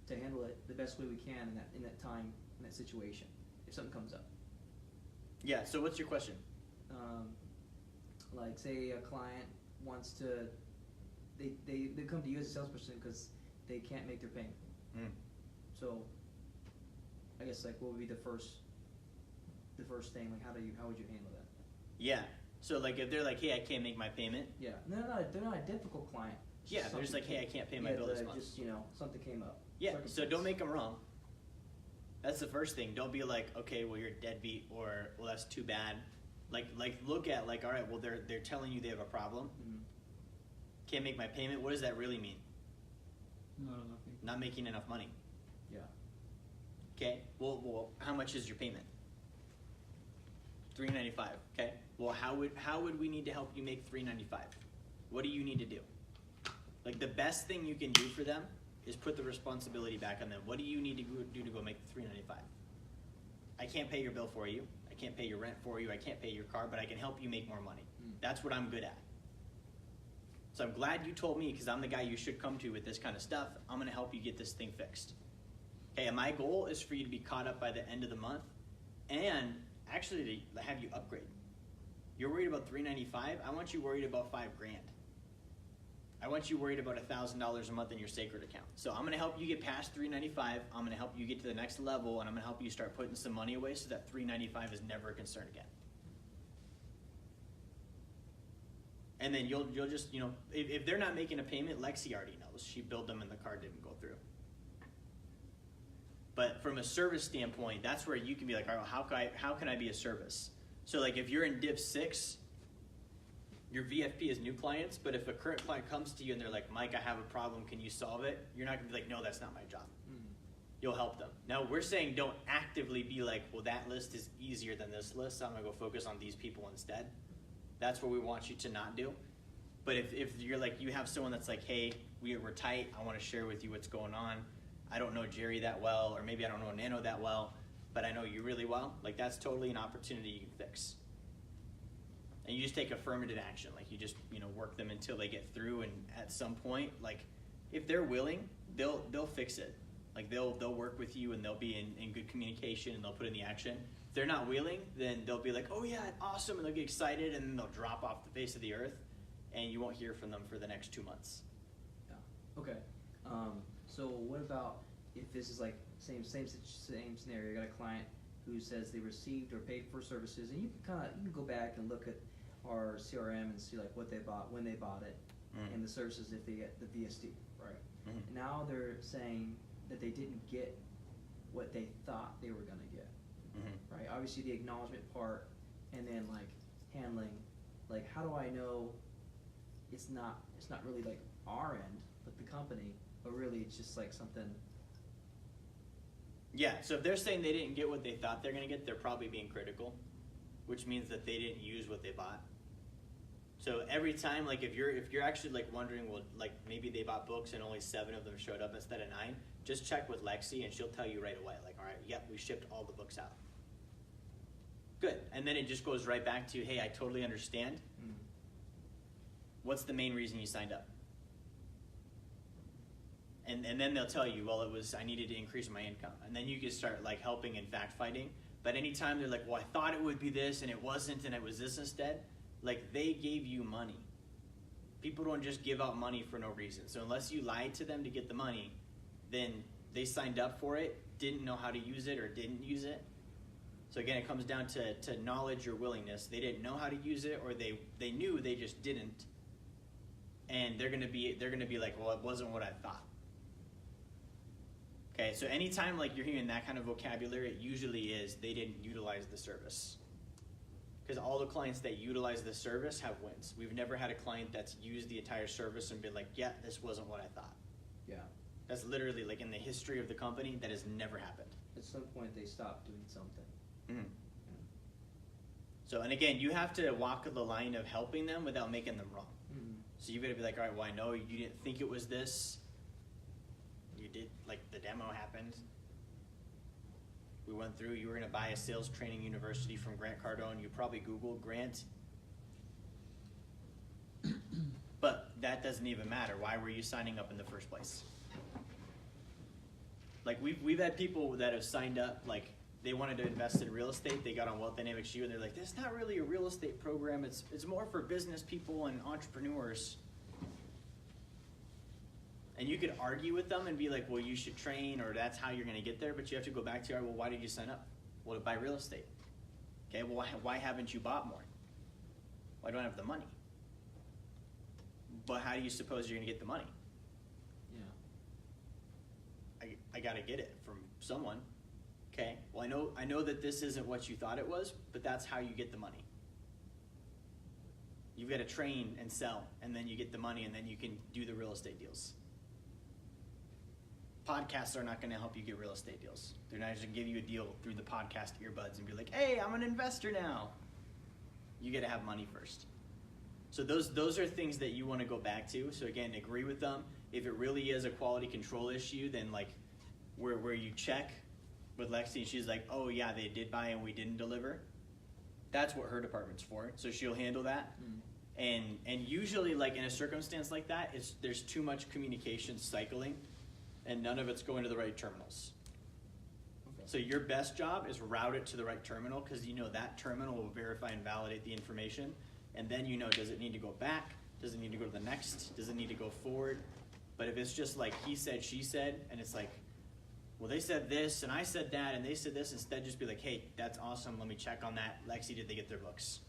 to handle it the best way we can in that time, in that situation, if something comes up. Yeah. So what's your question? Like say a client wants to, they come to you as a salesperson because they can't make their payment. So I guess like what would be the first thing, like how would you handle that? Yeah. So like if they're like, hey, I can't make my payment. Yeah, they're not a difficult client. Yeah, they're just like, hey, I can't pay my bill this month. Just something came up. Yeah. So don't make them wrong. That's the first thing. Don't be like, okay, well you're deadbeat, or well that's too bad. Like look at like, all right, well they're telling you they have a problem. Can't make my payment. What does that really mean? Not making enough money. Yeah. Okay. Well, how much is your payment? $395. Okay. Well, how would we need to help you make $395? What do you need to do? Like the best thing you can do for them is put the responsibility back on them. What do you need to do to go make the $395? I can't pay your bill for you. I can't pay your rent for you. I can't pay your car, but I can help you make more money. That's what I'm good at. So I'm glad you told me, because I'm the guy you should come to with this kind of stuff. I'm going to help you get this thing fixed. Okay, and my goal is for you to be caught up by the end of the month and actually to have you upgrade. You're worried about $395. I want you worried about $5,000. I want you worried about $1,000 a month in your sacred account. So I'm going to help you get past $395. I'm going to help you get to the next level, and I'm going to help you start putting some money away so that $395 is never a concern again. And then you'll just, if they're not making a payment, Lexi already knows. She billed them and the card didn't go through. But from a service standpoint, that's where you can be like, all right, how can I be a service? So like if you're in Div 6, your VFP is new clients, but if a current client comes to you and they're like, Mike, I have a problem, can you solve it? You're not going to be like, no, that's not my job. You'll help them. Now we're saying don't actively be like, well, that list is easier than this list, so I'm going to go focus on these people instead. That's what we want you to not do. But if you're like, you have someone that's like, hey, we're tight, I want to share with you what's going on. I don't know Jerry that well, or maybe I don't know Nano that well, but I know you really well. Like that's totally an opportunity you can fix. And you just take affirmative action. Like you just, work them until they get through, and at some point, like if they're willing, they'll fix it. Like they'll work with you and they'll be in good communication and they'll put in the action. If they're not willing, then they'll be like, oh yeah, awesome, and they'll get excited and then they'll drop off the face of the earth and you won't hear from them for the next 2 months. Yeah. Okay. So what about if this is like same scenario? You got a client who says they received or paid for services, and you can go back and look at our CRM and see like what they bought, when they bought it, and the services if they get the VSD, right? Now they're saying that they didn't get what they thought they were going to get, right? Obviously the acknowledgement part, and then like handling, like how do I know it's not really like our end, but the company, but really it's just like something. Yeah, so if they're saying they didn't get what they thought they're going to get, they're probably being critical, which means that they didn't use what they bought. So every time, like if you're actually like wondering, well, like maybe they bought books and only 7 of them showed up instead of 9, just check with Lexi and she'll tell you right away, like, all right, yep, we shipped all the books out. Good, and then it just goes right back to, hey, I totally understand. What's the main reason you signed up? And then they'll tell you, well, I needed to increase my income. And then you can start like helping and fact finding. But anytime they're like, well, I thought it would be this and it wasn't and it was this instead, like they gave you money. People don't just give out money for no reason. So unless you lied to them to get the money, then they signed up for it, didn't know how to use it or didn't use it. So again, it comes down to knowledge or willingness. They didn't know how to use it, or they knew, they just didn't. and they're gonna be like, well, it wasn't what I thought. Okay, so anytime like you're hearing that kind of vocabulary, it usually is they didn't utilize the service. Because all the clients that utilize the service have wins. We've never had a client that's used the entire service and been like, yeah, this wasn't what I thought. Yeah. That's literally like in the history of the company, that has never happened. At some point, they stopped doing something. Mm-hmm. So, and again, you have to walk the line of helping them without making them wrong. Mm-hmm. So you've got to be like, all right, well, I know you didn't think it was this. You did, like the demo happened. We went through, you were going to buy a sales training university from Grant Cardone. You probably Googled Grant. But that doesn't even matter. Why were you signing up in the first place? Like we've had people that have signed up, like they wanted to invest in real estate. They got on Wealth Dynamics U and they're like, this is not really a real estate program. It's more for business people and entrepreneurs. And you could argue with them and be like, well, you should train, or that's how you're going to get there. But you have to go back to, well, why did you sign up? Well, to buy real estate. Okay, well, why haven't you bought more? Well, I don't have the money. But how do you suppose you're going to get the money? Yeah. I got to get it from someone. Okay, well, I know that this isn't what you thought it was, but that's how you get the money. You've got to train and sell, and then you get the money, and then you can do the real estate deals. Podcasts are not going to help you get real estate deals. They're not just going to give you a deal through the podcast earbuds and be like, hey, I'm an investor now. You got to have money first. So those are things that you want to go back to. So again, agree with them. If it really is a quality control issue, then like where you check with Lexi and she's like, oh yeah, they did buy and we didn't deliver. That's what her department's for. So she'll handle that. Mm. And usually like in a circumstance like that, there's too much communication cycling and none of it's going to the right terminals. Okay. So your best job is route it to the right terminal, because you know that terminal will verify and validate the information. And then you know, does it need to go back? Does it need to go to the next? Does it need to go forward? But if it's just like he said, she said, and it's like, well, they said this, and I said that, and they said this, instead just be like, hey, that's awesome, let me check on that. Lexi, did they get their books?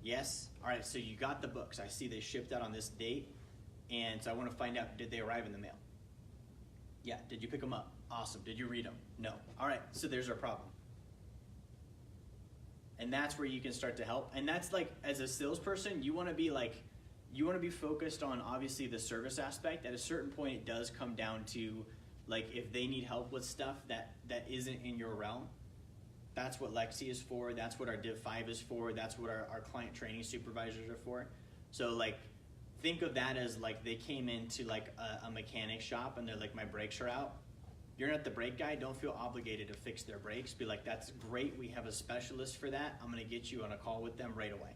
Yes? All right, so you got the books. I see they shipped out on this date, and so I want to find out, did they arrive in the mail? Yeah. Did you pick them up? Awesome. Did you read them? No. All right, so there's our problem. And that's where you can start to help. And that's like, as a salesperson, you want to be focused on obviously the service aspect. At a certain point, it does come down to like if they need help with stuff that isn't in your realm. That's what Lexi is for. That's what our Div 5 is for. That's what our client training supervisors are for. So like, think of that as like they came into like a mechanic shop and they're like, my brakes are out. You're not the brake guy. Don't feel obligated to fix their brakes. Be like, that's great. We have a specialist for that. I'm going to get you on a call with them right away.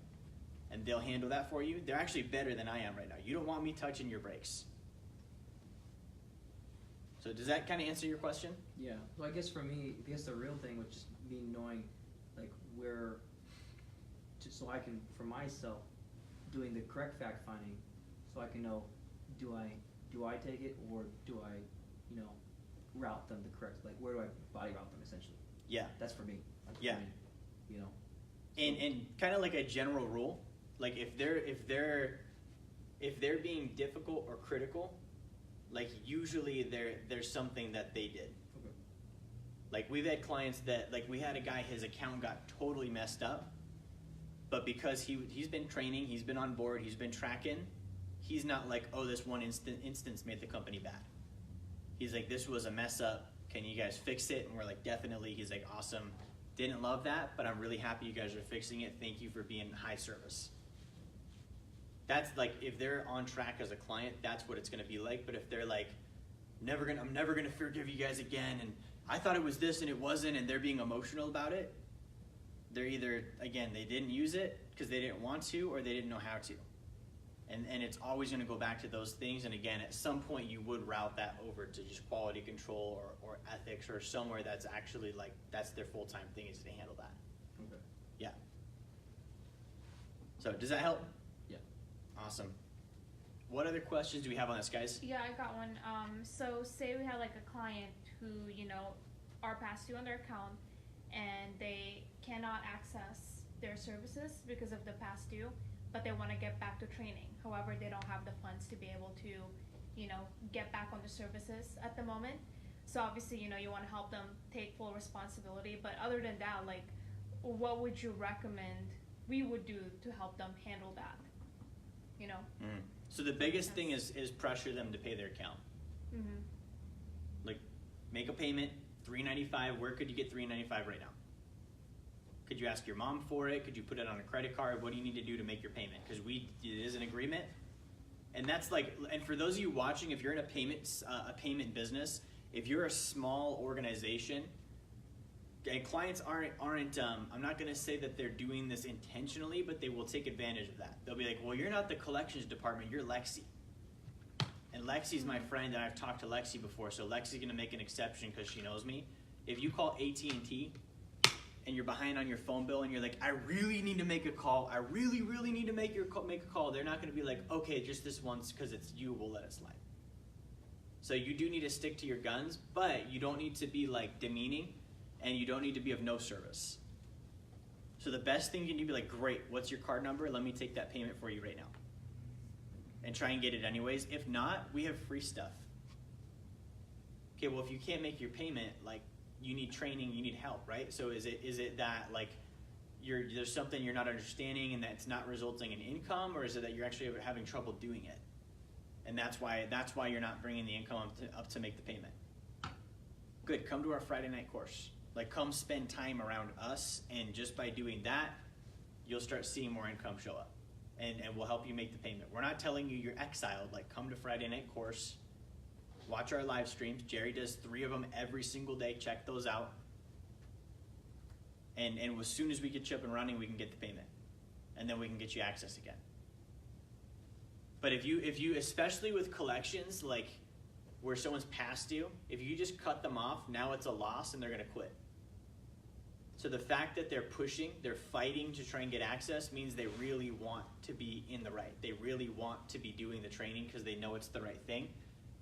And they'll handle that for you. They're actually better than I am right now. You don't want me touching your brakes. So does that kind of answer your question? Yeah. Well, I guess for me, I guess the real thing was just me knowing like where, so I can, for myself, doing the correct fact finding, so I can know, do I take it, or do I, route them the correct, like where do I body route them essentially? Yeah. That's for me. That's yeah. For me, So. And kind of like a general rule, like if they're being difficult or critical, like usually there's something that they did. Okay. Like we've had clients that, like we had a guy, his account got totally messed up, but because he's been training, he's been on board, he's been tracking, he's not like, oh, this one instance made the company bad. He's like, this was a mess up. Can you guys fix it? And we're like, definitely. He's like, awesome. Didn't love that, but I'm really happy you guys are fixing it. Thank you for being high service. That's like, if they're on track as a client, that's what it's going to be like. But if they're like, I'm never going to forgive you guys again, and I thought it was this and it wasn't, and they're being emotional about it, they're either, again, they didn't use it because they didn't want to, or they didn't know how to. And it's always going to go back to those things. And again, at some point you would route that over to just quality control or ethics, or somewhere that's actually like, that's their full-time thing, is to handle that. Okay. Yeah. So does that help? Yeah. Awesome. What other questions do we have on this, guys? Yeah, I got one. So say we have like a client who, are past due on their account and they cannot access their services because of the past due. but they want to get back to training. However, they don't have the funds to be able to, you know, get back on the services at the moment. So obviously, you know, you want to help them take full responsibility. But other than that, like, what would you recommend we would do to help them handle that? You know? Mm. So the biggest thing is pressure them to pay their account. Mm-hmm. Like, make a payment, $395. Where could you get $395 right now? Could you ask your mom for it? Could you put it on a credit card? What do you need to do to make your payment? Because it is an agreement. And that's like, and for those of you watching, if you're in a payment business, if you're a small organization, and clients aren't I'm not going to say that they're doing this intentionally, but they will take advantage of that. They'll be like, well, you're not the collections department, you're Lexi. And Lexi's my friend, and I've talked to Lexi before, so Lexi's going to make an exception because she knows me. If you call AT&T and you're behind on your phone bill and you're like, I really need to make a call, I really, really need to make a call, they're not going to be like, okay, just this once because it's you, we'll let it slide. So you do need to stick to your guns, but you don't need to be like demeaning, and you don't need to be of no service. So the best thing you can do, be like, great, what's your card number? Let me take that payment for you right now. And try and get it anyways. If not, we have free stuff. Okay, well, if you can't make your payment, like, you need training, you need help, right? So is it that, like, there's something you're not understanding and that's not resulting in income, or is it that you're actually having trouble doing it? And that's why you're not bringing the income up to make the payment. Good, come to our Friday night course. Like, come spend time around us, and just by doing that, you'll start seeing more income show up. And we'll help you make the payment. We're not telling you you're exiled. Like, come to Friday night course, watch our live streams. Jerry does 3 of them every single day. Check those out. And as soon as we get you up and running, we can get the payment. And then we can get you access again. But if you, especially with collections, like where someone's past you, if you just cut them off, now it's a loss and they're going to quit. So the fact that they're pushing, they're fighting to try and get access means they really want to be in the right. They really want to be doing the training because they know it's the right thing.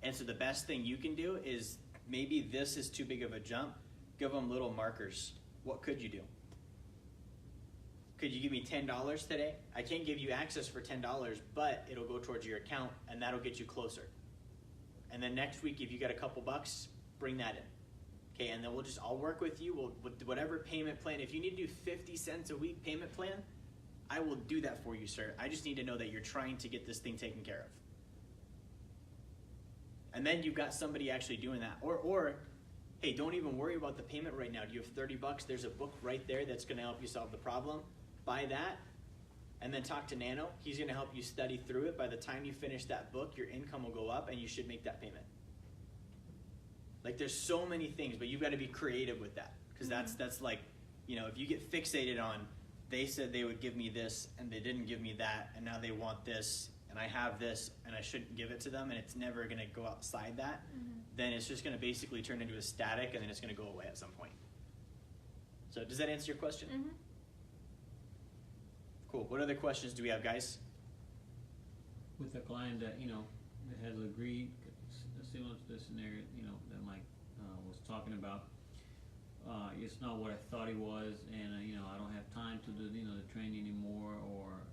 And so the best thing you can do is, maybe this is too big of a jump, give them little markers. What could you do? Could you give me $10 today? I can't give you access for $10, but it'll go towards your account and that'll get you closer. And then next week, if you got a couple bucks, bring that in. Okay, and then I'll work with you. With whatever payment plan. If you need to do 50 cents a week payment plan, I will do that for you, sir. I just need to know that you're trying to get this thing taken care of. And then you've got somebody actually doing that. Or hey, don't even worry about the payment right now. Do you have 30 bucks? There's a book right there that's going to help you solve the problem. Buy that, and then talk to Nano. He's going to help you study through it. By the time you finish that book, your income will go up, and you should make that payment. Like, there's so many things, but you've got to be creative with that, because that's like, you know, if you get fixated on, they said they would give me this, and they didn't give me that, and now they want this, and I have this, and I shouldn't give it to them, and it's never going to go outside that, then it's just going to basically turn into a static, and then it's going to go away at some point. So does that answer your question? Mm-hmm. Cool. What other questions do we have, guys? With a client that, you know, that has agreed, similar to the scenario, you know, that Mike was talking about, it's not what I thought it was, and, you know, I don't have time to do, you know, the training anymore, or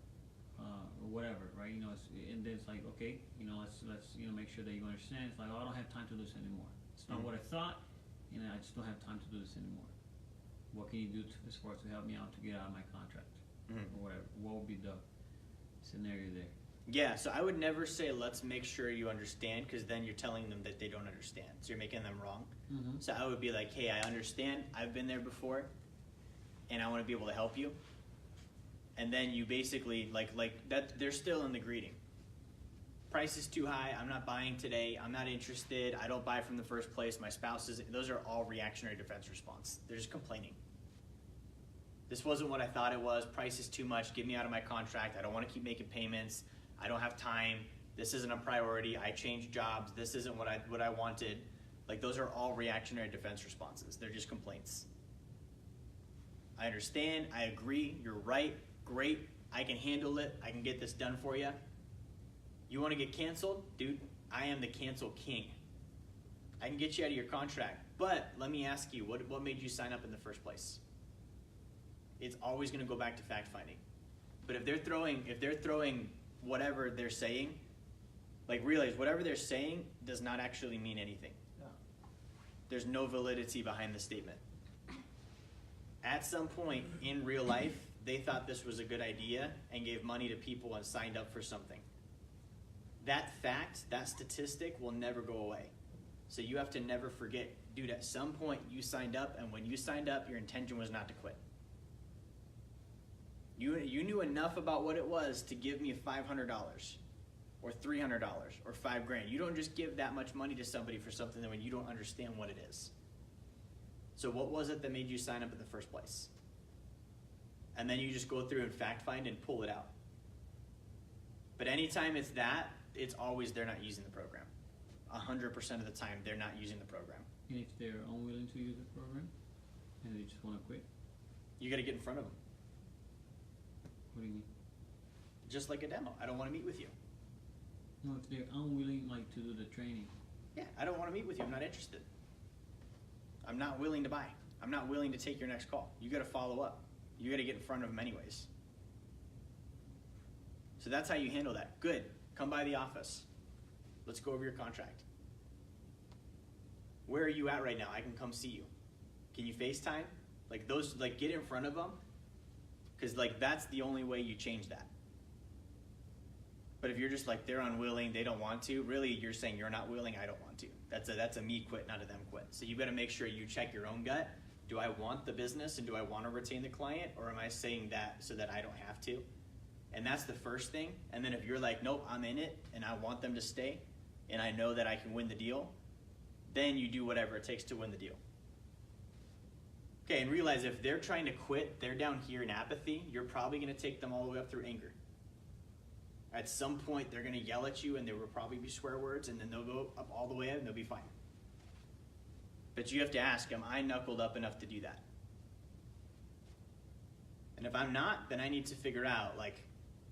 whatever, right? You know, and then it's like, okay, you know, let's you know, make sure that you understand. It's like, oh, I don't have time to do this anymore. It's not what I thought, and I just don't have time to do this anymore. What can you do as far as to help me out to get out of my contract? Or whatever. What would be the scenario there? Yeah, so I would never say let's make sure you understand, because then you're telling them that they don't understand. So you're making them wrong. So I would be like, hey, I understand. I've been there before, and I want to be able to help you. And then you basically, like that, they're still in the greeting. Price is too high. I'm not buying today. I'm not interested. I don't buy from the first place. My spouse is. Those are all reactionary defense response. They're just complaining. This wasn't what I thought it was. Price is too much. Get me out of my contract. I don't want to keep making payments. I don't have time. This isn't a priority. I changed jobs. This isn't what I wanted. Like, those are all reactionary defense responses. They're just complaints. I understand. I agree. You're right. Great. I can handle it. I can get this done for you. You want to get canceled? Dude, I am the cancel king. I can get you out of your contract. But let me ask you, what made you sign up in the first place? It's always going to go back to fact-finding. But if they're throwing whatever they're saying, like realize whatever they're saying does not actually mean anything. Yeah. There's no validity behind the statement. At some point in real life, they thought this was a good idea and gave money to people and signed up for something. That fact, that statistic will never go away. So you have to never forget, dude, at some point you signed up, and when you signed up, your intention was not to quit. You knew enough about what it was to give me $500 or $300 or $5,000. You don't just give that much money to somebody for something that when you don't understand what it is. So what was it that made you sign up in the first place? And then you just go through and fact find and pull it out. But anytime it's that, it's always they're not using the program. 100% of the time, they're not using the program. And if they're unwilling to use the program and they just want to quit, You got to get in front of them. what do you mean? Just like a demo. I don't want to meet with you. No, if they're unwilling, like, to do the training. Yeah, I don't want to meet with you. I'm not interested. I'm not willing to buy. I'm not willing to take your next call. You got to follow up. You got to get in front of them anyways. So that's how you handle that. Good. Come by the office. Let's go over your contract. Where are you at right now? I can come see you. Can you FaceTime? Like those, like get in front of them. Because like that's the only way you change that. But if you're just like, they're unwilling, they don't want to, really you're saying you're not willing, I don't want to. That's a me quit, not a them quit. So you've got to make sure you check your own gut. Do I want the business and do I want to retain the client, or am I saying that so that I don't have to? And that's the first thing. And then if you're like, nope, I'm in it and I want them to stay and I know that I can win the deal, then you do whatever it takes to win the deal. Okay, and realize if they're trying to quit, they're down here in apathy, you're probably going to take them all the way up through anger. At some point, they're going to yell at you, and there will probably be swear words, and then they'll go up all the way up, and they'll be fine. But you have to ask, am I knuckled up enough to do that? And if I'm not, then I need to figure out, like,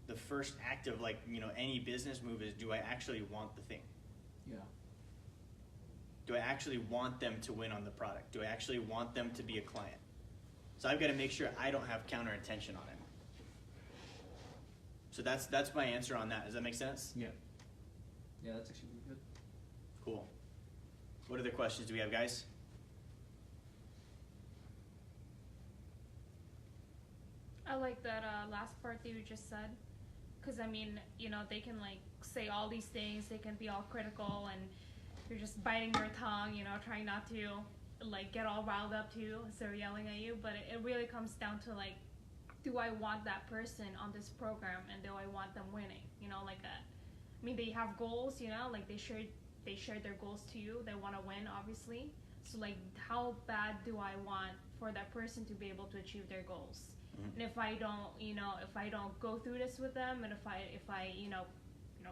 the first act of, like, you know, any business move is, do I actually want the thing? Yeah. Do I actually want them to win on the product? Do I actually want them to be a client? So I've got to make sure I don't have counter intention on it. So that's my answer on that. Does that make sense? Yeah. Yeah, that's actually really good. Cool. What other questions do we have, guys? I like that last part that you just said, because I mean, you know, they can like say all these things, they can be all critical, and you're just biting your tongue, you know, trying not to like get all riled up too as they're yelling at you. But it really comes down to like, do I want that person on this program, and do I want them winning? You know, like I mean, they have goals, you know, like they shared their goals to you. They want to win, obviously. So like, how bad do I want for that person to be able to achieve their goals? And if I don't, you know, if I don't go through this with them, and if I, you know,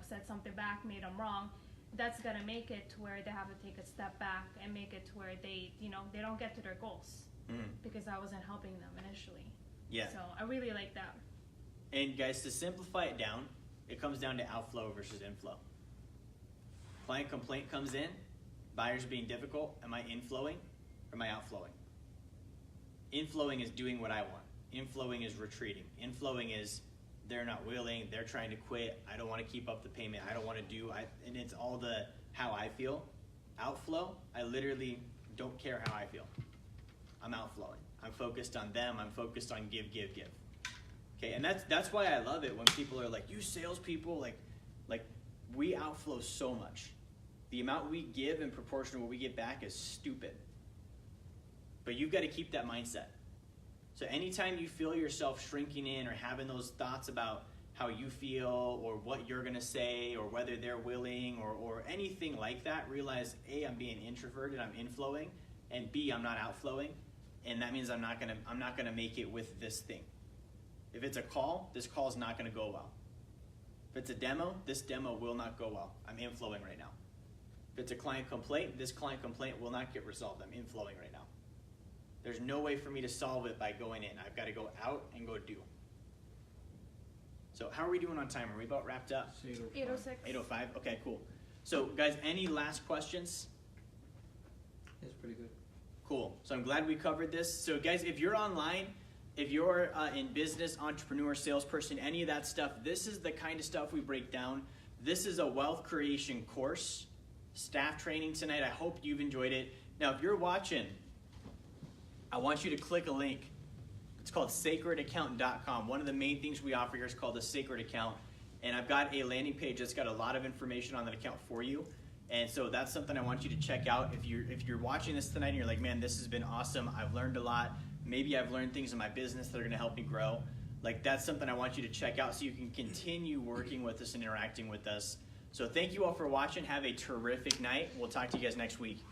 said something back, made them wrong, that's gonna make it to where they have to take a step back and make it to where they, you know, they don't get to their goals because I wasn't helping them initially. Yeah. So I really like that. And guys, to simplify it down, it comes down to outflow versus inflow. Client complaint comes in, buyers being difficult. Am I inflowing or am I outflowing? Inflowing is doing what I want. Inflowing is retreating. Inflowing is they're not willing, they're trying to quit, I don't want to keep up the payment, I don't want to do, and it's all the how I feel. Outflow, I literally don't care how I feel. I'm outflowing. I'm focused on them, I'm focused on give. Okay, and that's why I love it when people are like, you salespeople, like we outflow so much. The amount we give in proportion to what we get back is stupid. But you've got to keep that mindset. So anytime you feel yourself shrinking in or having those thoughts about how you feel or what you're going to say or whether they're willing or anything like that, realize A, I'm being introverted, I'm inflowing, and B, I'm not outflowing, and that means I'm not going to make it with this thing. If it's a call, this call is not going to go well. If it's a demo, this demo will not go well. I'm inflowing right now. If it's a client complaint, this client complaint will not get resolved. I'm inflowing right now. There's no way for me to solve it by going in. I've got to go out and go do. So how are we doing on time? Are we about wrapped up? 8:06. 8:05? Okay, cool. So guys, any last questions? That's pretty good. Cool. So I'm glad we covered this. So guys, if you're online, if you're in business, entrepreneur, salesperson, any of that stuff, this is the kind of stuff we break down. This is a wealth creation course, staff training tonight. I hope you've enjoyed it. Now, if you're watching, I want you to click a link. It's called sacredaccount.com. One of the main things we offer here is called the Sacred Account. And I've got a landing page that's got a lot of information on that account for you. And so that's something I want you to check out. If you're watching this tonight and you're like, man, this has been awesome. I've learned a lot. Maybe I've learned things in my business that are going to help me grow. Like, that's something I want you to check out so you can continue working with us and interacting with us. So thank you all for watching. Have a terrific night. We'll talk to you guys next week.